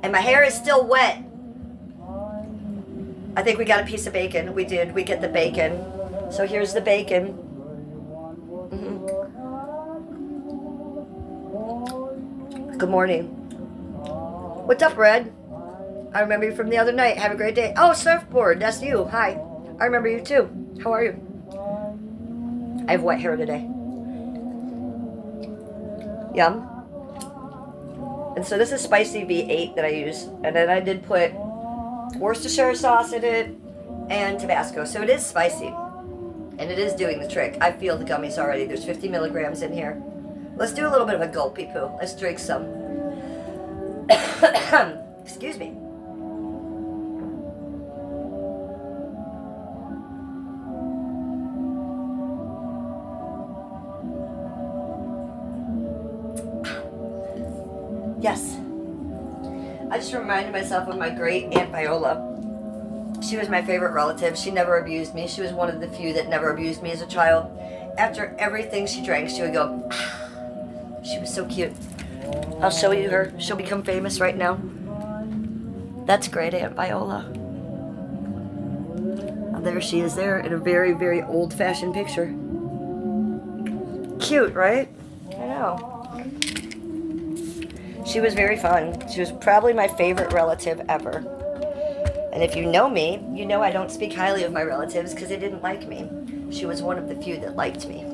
And my hair is still wet. I think we got a piece of bacon. We did. We get the bacon. So here's the bacon. Good morning. What's up, Red? I remember you from the other night. Have a great day. Oh, surfboard. That's you. Hi. I remember you too. How are you? I have wet hair today. Yum. And so this is spicy V8 that I use. And then I did put Worcestershire sauce in it and Tabasco. So it is spicy. And it is doing the trick. I feel the gummies already. There's 50 milligrams in here. Let's do a little bit of a gulpy poo. Let's drink some. Excuse me. Yes. I just reminded myself of my great Aunt Viola. She was my favorite relative. She never abused me. She was one of the few that never abused me as a child. After everything she drank, she would go, ah. She was so cute. I'll show you her. She'll become famous right now. That's great Aunt Viola. Oh, there she is there in a very, very old-fashioned picture. Cute, right? I know. She was very fun. She was probably my favorite relative ever. And if you know me, you know I don't speak highly of my relatives because they didn't like me. She was one of the few that liked me.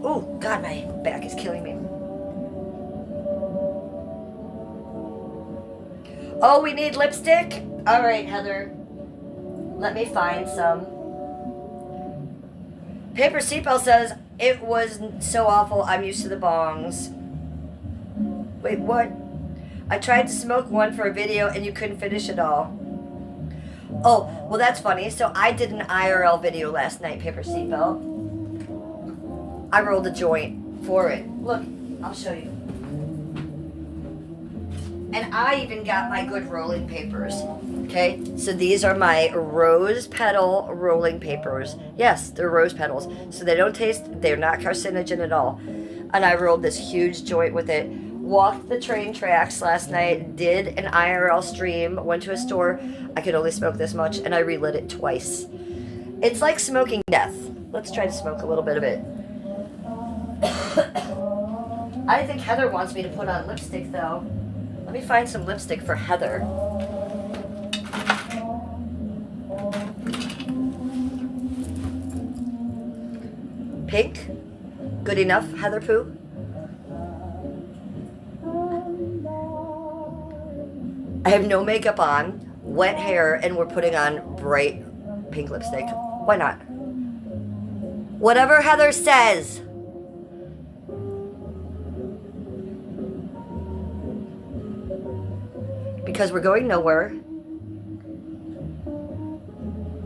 Oh, God, my back is killing me. Oh, we need lipstick? All right, Heather. Let me find some. Paper Seatbelt says, it was so awful, I'm used to the bongs. Wait, what? I tried to smoke one for a video and you couldn't finish it all. Oh, well that's funny. So I did an IRL video last night, Paper Seatbelt. I rolled a joint for it. Look, I'll show you. And I even got my good rolling papers. Okay, so these are my rose petal rolling papers. Yes, they're rose petals. So they don't taste, they're not carcinogen at all. And I rolled this huge joint with it. Walked the train tracks last night, did an IRL stream, went to a store. I could only smoke this much, and I relit it twice. It's like smoking death. Let's try to smoke a little bit of it. I think Heather wants me to put on lipstick, though. Let me find some lipstick for Heather. Pink? Good enough, Heather Pooh? I have no makeup on, wet hair, and we're putting on bright pink lipstick. Why not? Whatever Heather says. Because we're going nowhere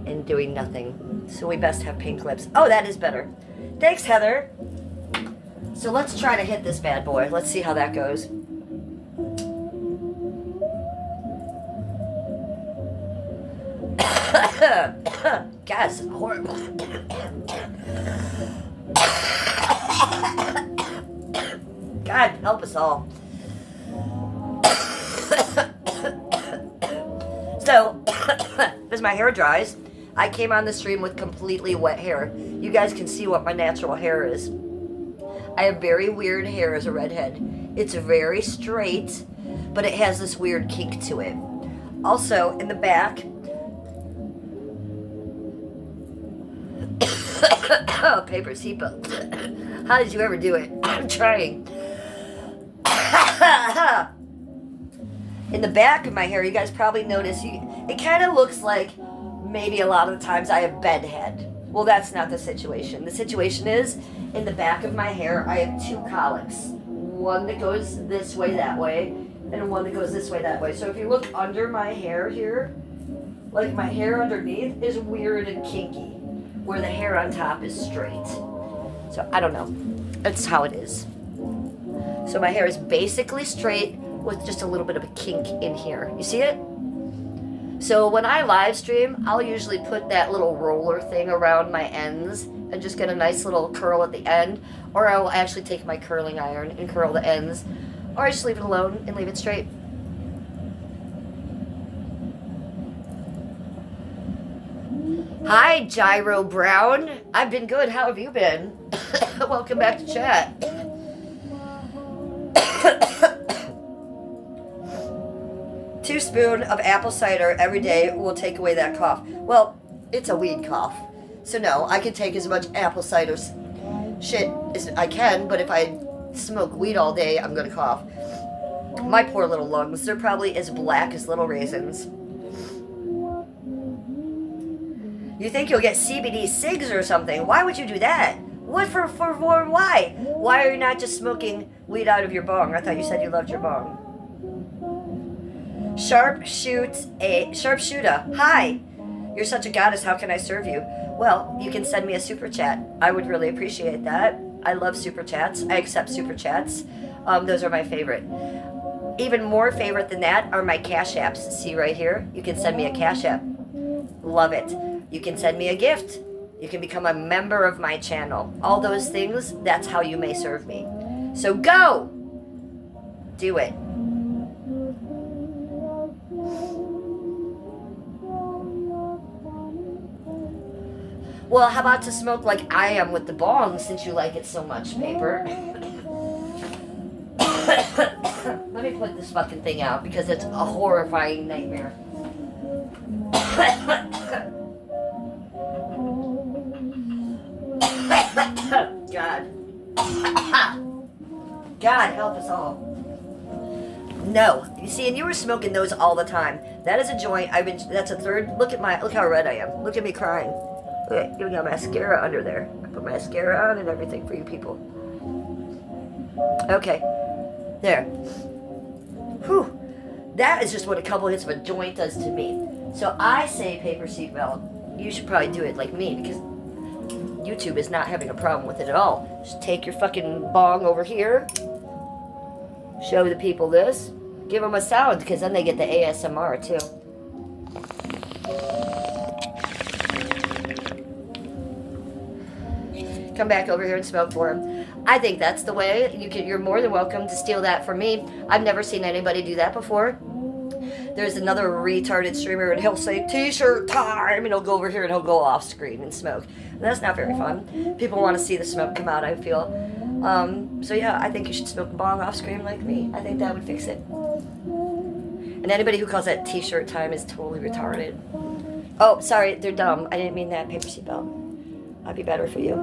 and doing nothing. So we best have pink lips. Oh, that is better. Thanks, Heather. So let's try to hit this bad boy. Let's see how that goes. God, it's horrible. God, help us all. So, as my hair dries, I came on the stream with completely wet hair. You guys can see what my natural hair is. I have very weird hair as a redhead. It's very straight, but it has this weird kink to it. Also, in the back... Oh, paper seatbelt. How did you ever do it? I'm trying. In the back of my hair, you guys probably notice, it kind of looks like maybe a lot of the times I have bedhead. Well, that's not the situation. The situation is, in the back of my hair, I have two colics. One that goes this way, that way, and one that goes this way, that way. So if you look under my hair here, like my hair underneath is weird and kinky, where the hair on top is straight. So I don't know. That's how it is. So my hair is basically straight with just a little bit of a kink in here. You see it? So when I live stream, I'll usually put that little roller thing around my ends and just get a nice little curl at the end. Or I will actually take my curling iron and curl the ends. Or I just leave it alone and leave it straight. Hi, Gyro Brown. I've been good. How have you been? Welcome back to chat. Teaspoon of apple cider every day will take away that cough. Well, it's a weed cough. So no, I can take as much apple cider shit as I can, but if I smoke weed all day, I'm gonna cough. My poor little lungs, they're probably as black as little raisins. You think you'll get CBD cigs or something? Why would you do that? What for why? Why are you not just smoking weed out of your bong? I thought you said you loved your bong. Sharpshooter. Hi. You're such a goddess. How can I serve you? Well, you can send me a super chat. I would really appreciate that. I love super chats. I accept super chats. Those are my favorite. Even more favorite than that are my cash apps. See right here? You can send me a cash app. Love it. You can send me a gift. You can become a member of my channel. All those things, that's how you may serve me. So go! Do it. Well, how about to smoke like I am with the bong, since you like it so much, Paper? Let me put this fucking thing out, because it's a horrifying nightmare. God. God help us all. No. You see, and you were smoking those all the time. That is a joint. That's a third. Look how red I am. Look at me crying. Okay, you got mascara under there. I put mascara on and everything for you people. Okay. There. Whew. That is just what a couple hits of a joint does to me. So I say, Paper seatbelt, you should probably do it like me, because YouTube is not having a problem with it at all. Just take your fucking bong over here. Show the people this. Give them a sound, because then they get the ASMR too. Come back over here and smoke for him. I think that's the way. You're more than welcome to steal that from me. I've never seen anybody do that before. There's another retarded streamer, and he'll say, t-shirt time, and he'll go over here and he'll go off screen and smoke. And that's not very fun. People want to see the smoke come out, I feel. So yeah, I think you should smoke a bong off screen like me. I think that would fix it. And anybody who calls that t-shirt time is totally retarded. Oh, sorry, they're dumb. I didn't mean that. Paper seatbelt. I'd be better for you.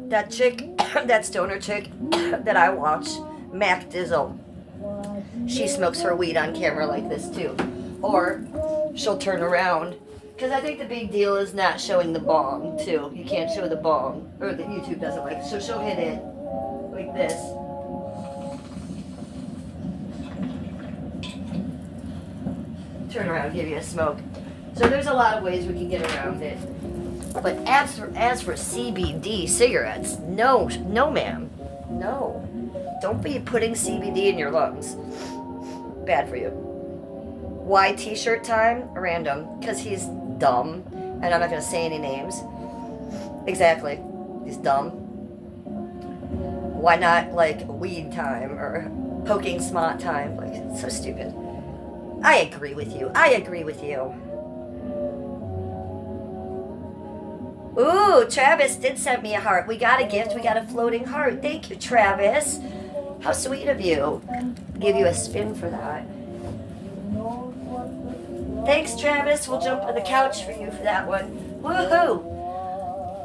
That chick, that stoner chick that I watch, Mac Dizzle, she smokes her weed on camera like this too. Or she'll turn around. Because I think the big deal is not showing the bong too. You can't show the bong. Or the YouTube doesn't like it. So she'll hit it like this. Turn around, give you a smoke. So there's a lot of ways we can get around it. But as for CBD cigarettes, no ma'am. No. Don't be putting CBD in your lungs. Bad for you. Why t-shirt time? Random. Because he's dumb. And I'm not going to say any names. Exactly. He's dumb. Why not, like, weed time or poking smut time? Like, it's so stupid. I agree with you. I agree with you. Ooh, Travis did send me a heart. We got a gift. We got a floating heart. Thank you, Travis. How sweet of you. Give you a spin for that. Thanks, Travis. We'll jump on the couch for you for that one. Woohoo!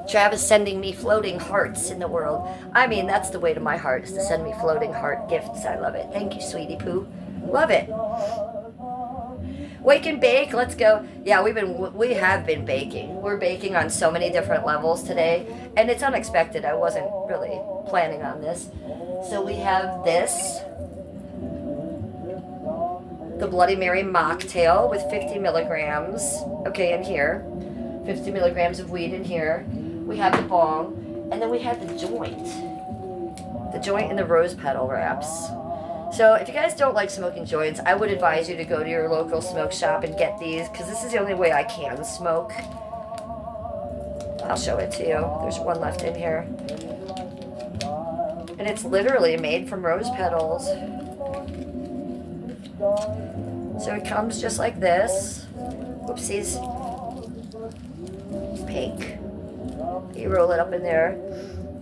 Travis sending me floating hearts in the world. I mean, that's the way to my heart, is to send me floating heart gifts. I love it. Thank you, sweetie poo. Love it. Wake and bake, let's go. Yeah, we have been baking. We're baking on so many different levels today, and it's unexpected. I wasn't really planning on this. So we have this, the Bloody Mary mocktail with 50 milligrams. Okay, in here, 50 milligrams of weed in here. We have the bong, and then we have the joint and the rose petal wraps. So if you guys don't like smoking joints, I would advise you to go to your local smoke shop and get these, because this is the only way I can smoke. I'll show it to you. There's one left in here. And it's literally made from rose petals. So it comes just like this. Whoopsies. Pink. You roll it up in there.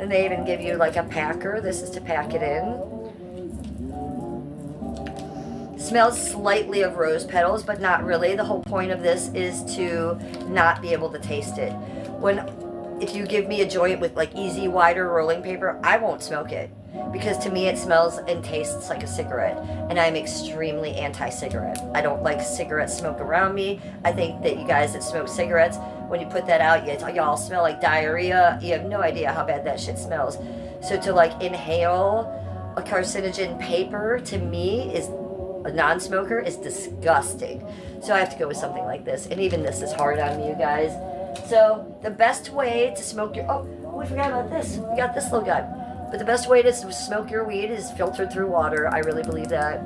And they even give you like a packer. This is to pack it in. Smells slightly of rose petals, but not really. The whole point of this is to not be able to taste it. If you give me a joint with like easy wider rolling paper, I won't smoke it. Because to me it smells and tastes like a cigarette. And I'm extremely anti-cigarette. I don't like cigarette smoke around me. I think that you guys that smoke cigarettes, when you put that out, y'all smell like diarrhea. You have no idea how bad that shit smells. So to like inhale a carcinogen paper, to me, is a non-smoker, is disgusting. So I have to go with something like this. And even this is hard on me, you guys. So the best way to smoke your... Oh, we forgot about this. We got this little guy. But the best way to smoke your weed is filtered through water. I really believe that.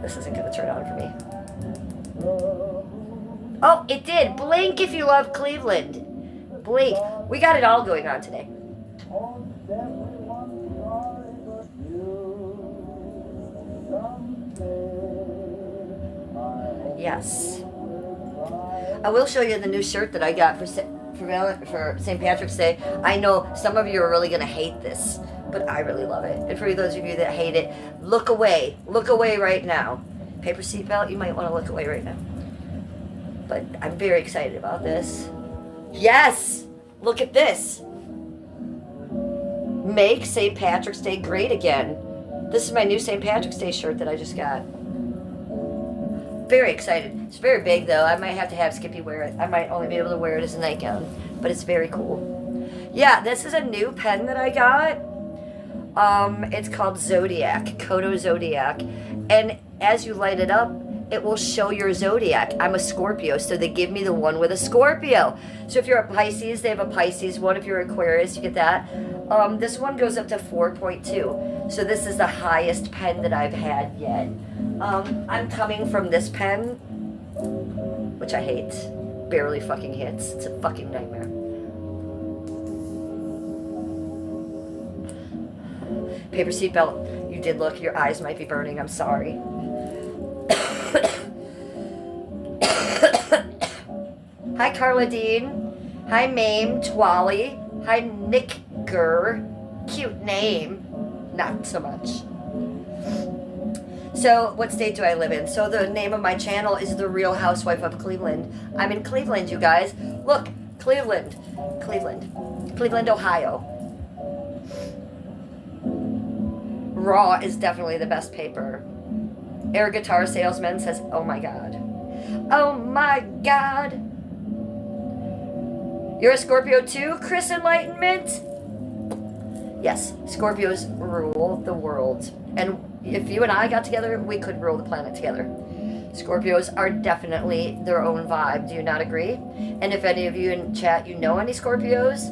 This isn't going to turn on for me. Oh, it did. Blink if you love Cleveland. Blink. We got it all going on today. Yes. I will show you the new shirt that I got for St. Patrick's Day. I know some of you are really going to hate this, but I really love it. And for those of you that hate it, look away. Look away right now. Paper seatbelt, you might want to look away right now. But I'm very excited about this. Yes! Look at this. Make St. Patrick's Day great again. This is my new St. Patrick's Day shirt that I just got. Very excited. It's very big though. I might have to have Skippy wear it. I might only be able to wear it as a nightgown, but it's very cool. Yeah, this is a new pen that I got. It's called Zodiac, Kodo Zodiac. And as you light it up, it will show your zodiac. I'm a Scorpio, so they give me the one with a Scorpio. So if you're a Pisces, they have a Pisces one. If you're Aquarius, you get that. This one goes up to 4.2. So this is the highest pen that I've had yet. I'm coming from this pen, which I hate. Barely fucking hits. It's a fucking nightmare. Paper seatbelt. You did look. Your eyes might be burning. I'm sorry. Hi, Carla Dean. Hi, Mame Twally. Hi, Nick Gurr. Cute name. Not so much. So, what state do I live in? So, the name of my channel is The Real Housewife of Cleveland. I'm in Cleveland, you guys. Look, Cleveland. Cleveland, Ohio. Raw is definitely the best paper. Air Guitar Salesman says, oh my god. Oh my god. You're a Scorpio too, Chris Enlightenment? Yes, Scorpios rule the world. And if you and I got together, we could rule the planet together. Scorpios are definitely their own vibe. Do you not agree? And if any of you in chat, you know any Scorpios,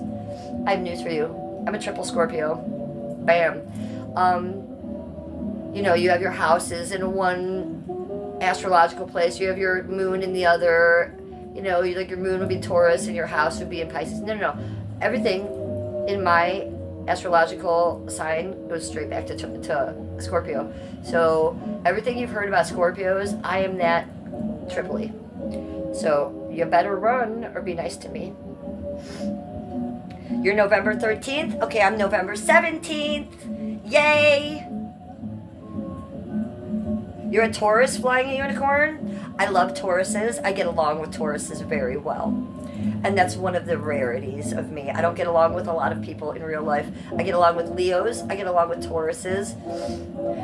I have news for you. I'm a triple Scorpio. Bam. You know, you have your houses in one astrological place. You have your moon in the other. You know, like your moon would be Taurus and your house would be in Pisces. No. Everything in my astrological sign goes straight back to Scorpio. So everything you've heard about Scorpios, I am that triply. So you better run or be nice to me. You're November 13th? Okay, I'm November 17th. Yay! You're a Taurus flying a unicorn? I love Tauruses. I get along with Tauruses very well. And that's one of the rarities of me. I don't get along with a lot of people in real life. I get along with Leos. I get along with Tauruses.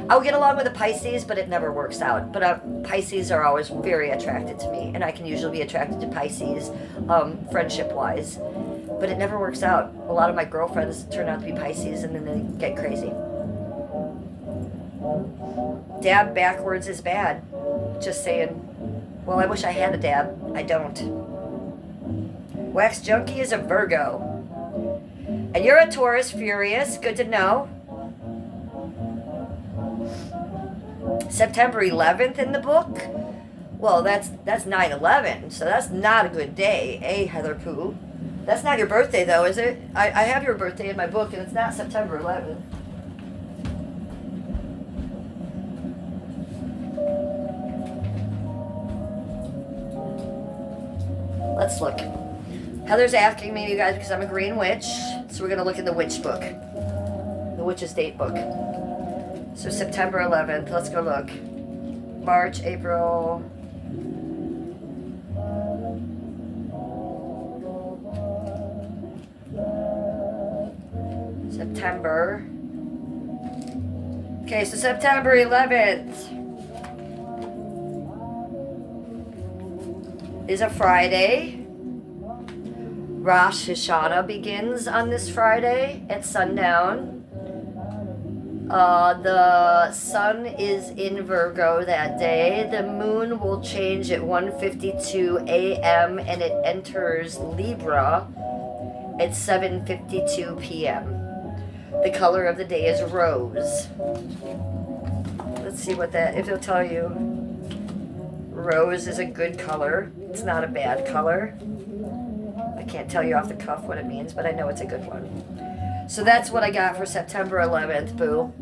I'll get along with a Pisces, but it never works out. But Pisces are always very attracted to me. And I can usually be attracted to Pisces, friendship-wise. But it never works out. A lot of my girlfriends turn out to be Pisces and then they get crazy. Dab backwards is bad. Just saying. Well, I wish I had a dab. I don't. Wax Junkie is a Virgo. And you're a Taurus, Furious. Good to know. September 11th in the book? Well, that's 9/11, so that's not a good day, eh, Heather Pooh? That's not your birthday, though, is it? I have your birthday in my book, and it's not September 11th. Let's look. Heather's asking me, you guys, because I'm a green witch, so we're going to look in the witch book. The witch's date book. So September 11th, let's go look. March, April... September. Okay, so September 11th is a Friday. Rosh Hashanah begins on this Friday at sundown. The sun is in Virgo that day. The moon will change at 1:52 a.m. and it enters Libra at 7:52 p.m. The color of the day is rose. Let's see what that, if it'll tell you. Rose is a good color. It's not a bad color. I can't tell you off the cuff what it means, but I know it's a good one. So that's what I got for September 11th, boo.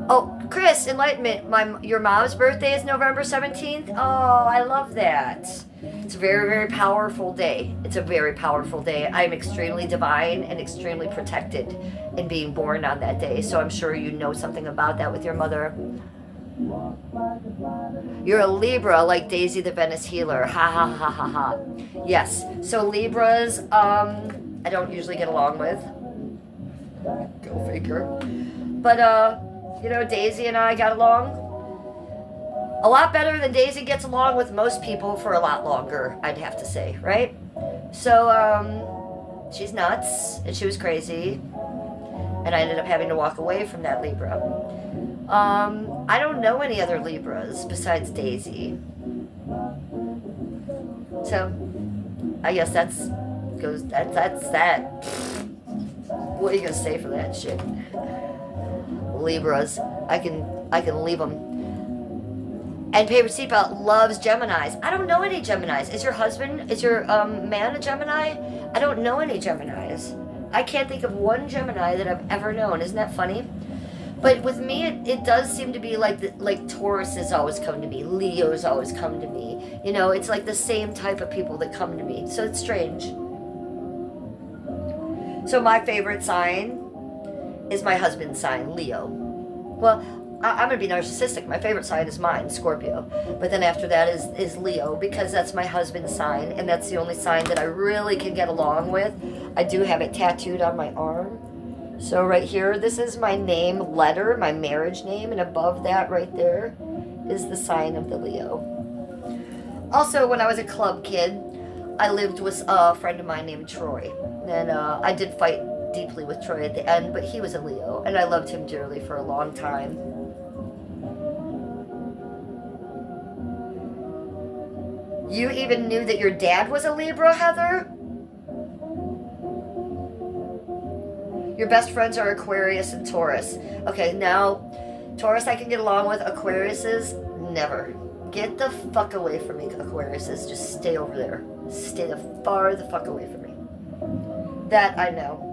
Oh, Chris, Enlightenment, your mom's birthday is November 17th? Oh, I love that. It's a very, very powerful day. It's a very powerful day. I'm extremely divine and extremely protected in being born on that day. So I'm sure you know something about that with your mother. You're a Libra like Daisy the Venice Healer. Ha ha ha ha ha. Yes. So Libras, I don't usually get along with. Go figure. But, you know, Daisy and I got along a lot better than Daisy gets along with most people for a lot longer, I'd have to say, right? So, she's nuts, and she was crazy, and I ended up having to walk away from that Libra. I don't know any other Libras besides Daisy. So, I guess that's that. What are you gonna say for that shit? Libras. I can leave them. And Paper Seatbelt loves Geminis. I don't know any Geminis. Is your man a Gemini? I don't know any Geminis. I can't think of one Gemini that I've ever known. Isn't that funny? But with me, it does seem to be like Taurus has always come to me. Leo's always come to me. You know, it's like the same type of people that come to me. So it's strange. So my favorite sign is my husband's sign, Leo. Well, I'm going to be narcissistic. My favorite sign is mine, Scorpio. But then after that is Leo, because that's my husband's sign, and that's the only sign that I really can get along with. I do have it tattooed on my arm. So right here, this is my name letter, my marriage name, and above that right there is the sign of the Leo. Also, when I was a club kid, I lived with a friend of mine named Troy. And I did fight deeply with Troy at the end, but he was a Leo, and I loved him dearly for a long time. You even knew that your dad was a Libra, Heather? Your best friends are Aquarius and Taurus. Okay, now, Taurus I can get along with. Aquariuses, never. Get the fuck away from me, Aquariuses. Just stay over there. Stay the fuck away from me. That I know.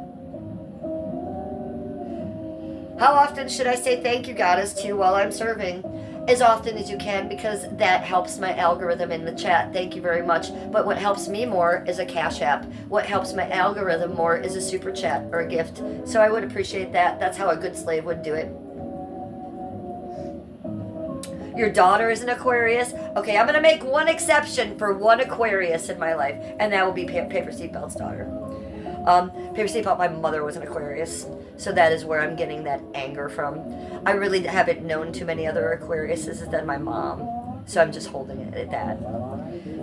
How often should I say thank you, Goddess, to while I'm serving? As often as you can, because that helps my algorithm in the chat. Thank you very much. But what helps me more is a Cash App. What helps my algorithm more is a super chat or a gift. So I would appreciate that. That's how a good slave would do it. Your daughter is an Aquarius? Okay, I'm going to make one exception for one Aquarius in my life, and that will be Paper Seatbelt's daughter. Paper Seatbelt, my mother was an Aquarius, so that is where I'm getting that anger from. I really haven't known too many other Aquariuses than my mom, so I'm just holding it at that.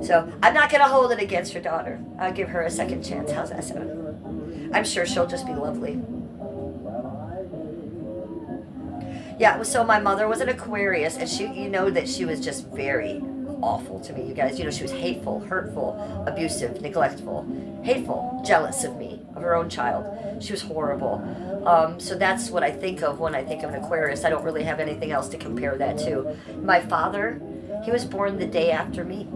So I'm not going to hold it against your daughter. I'll give her a second chance. How's that sound? I'm sure she'll just be lovely. Yeah, so my mother was an Aquarius, and you know that she was just very awful to me, you guys. You know, she was hateful, hurtful, abusive, neglectful, hateful, jealous of me, of her own child. She was horrible. So that's what I think of when I think of an Aquarius. I don't really have anything else to compare that to. My father, he was born the day after me.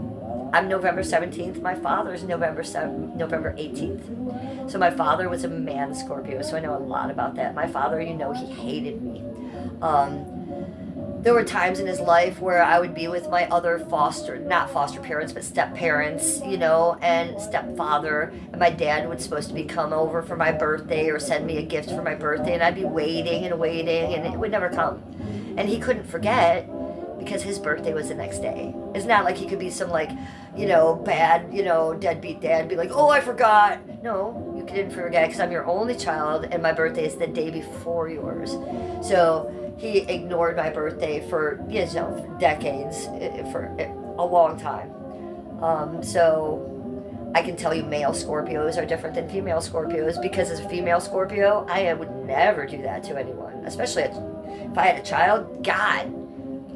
I'm November 17th. My father's November 18th. So my father was a man Scorpio, so I know a lot about that. My father, you know, he hated me. There were times in his life where I would be with my other not foster parents, but step parents, you know, and stepfather. And my dad was supposed to come over for my birthday or send me a gift for my birthday. And I'd be waiting, and it would never come. And he couldn't forget because his birthday was the next day. It's not like he could be some, like, you know, bad, you know, deadbeat dad, be like, oh, I forgot. No, you didn't forget because I'm your only child and my birthday is the day before yours. So he ignored my birthday for, you know, for decades, for a long time. So I can tell you male Scorpios are different than female Scorpios, because as a female Scorpio, I would never do that to anyone, especially if I had a child. God,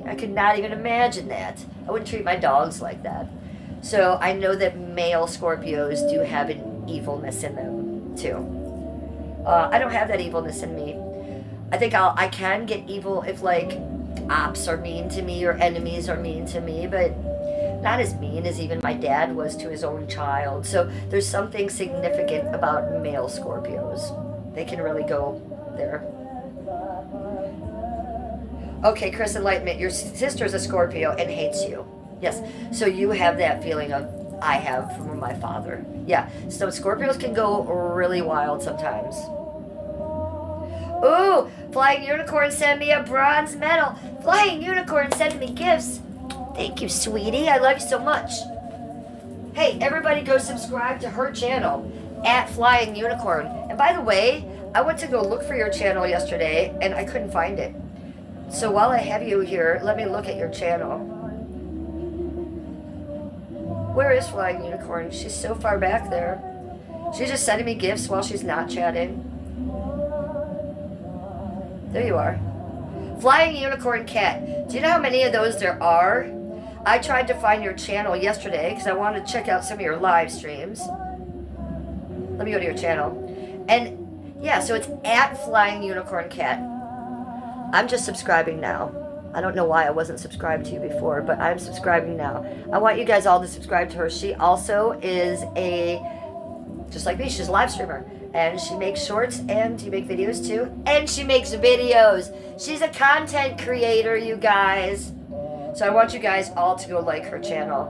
I could not even imagine that. I wouldn't treat my dogs like that. So I know that male Scorpios do have an evilness in them too. I don't have that evilness in me. I think I can get evil if, like, ops are mean to me or enemies are mean to me, but not as mean as even my dad was to his own child. So there's something significant about male Scorpios. They can really go there. Okay, Chris, enlightenment. Your sister's a Scorpio and hates you. Yes, so you have that feeling of I have from my father. Yeah, so Scorpios can go really wild sometimes. Ooh, Flying Unicorn sent me a bronze medal. Flying Unicorn sending me gifts. Thank you, sweetie. I love you so much. Hey, everybody go subscribe to her channel, @Flying Unicorn. And by the way, I went to go look for your channel yesterday, and I couldn't find it. So while I have you here, let me look at your channel. Where is Flying Unicorn? She's so far back there. She's just sending me gifts while she's not chatting. There you are. Flying Unicorn Cat. Do you know how many of those there are? I tried to find your channel yesterday because I wanted to check out some of your live streams. Let me go to your channel. And yeah, so it's at Flying Unicorn Cat. I'm just subscribing now. I don't know why I wasn't subscribed to you before, but I'm subscribing now. I want you guys all to subscribe to her. She also is just like me, she's a live streamer. And she makes shorts, and you make videos too. And she makes videos. She's a content creator, you guys. So I want you guys all to go like her channel.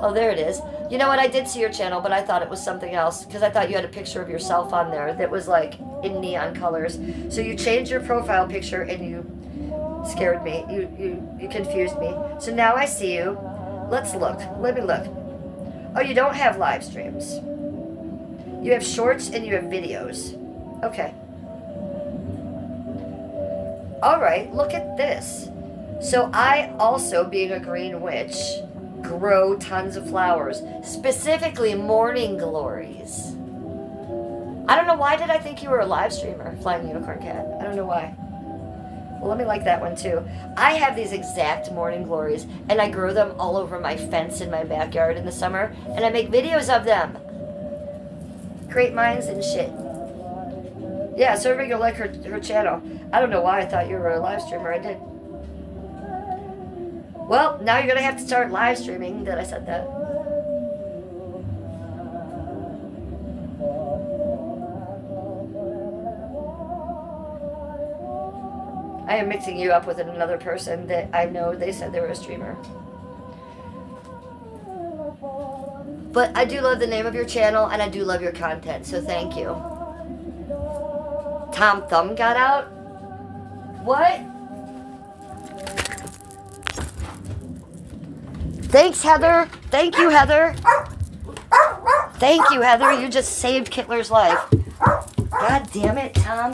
Oh, there it is. You know what? I did see your channel, but I thought it was something else because I thought you had a picture of yourself on there that was like in neon colors. So you changed your profile picture and you scared me. You confused me. So now I see you. Let's look. Let me look. Oh, you don't have live streams. You have shorts and you have videos. Okay. All right, look at this. So I also, being a green witch, grow tons of flowers, specifically morning glories. I don't know, why did I think you were a live streamer, Flying Unicorn Cat? I don't know why. Well, let me like that one too. I have these exact morning glories, and I grow them all over my fence in my backyard in the summer, and I make videos of them. Great minds and shit. Yeah, so everybody go like her channel. I don't know why I thought you were a live streamer. I did. Well, now you're going to have to start live streaming that I said that. I am mixing you up with another person that I know they said they were a streamer. But I do love the name of your channel, and I do love your content, so thank you. Tom Thumb got out? What? Thanks, Heather. Thank you, Heather. Thank you, Heather. You just saved Kittler's life. God damn it, Tom.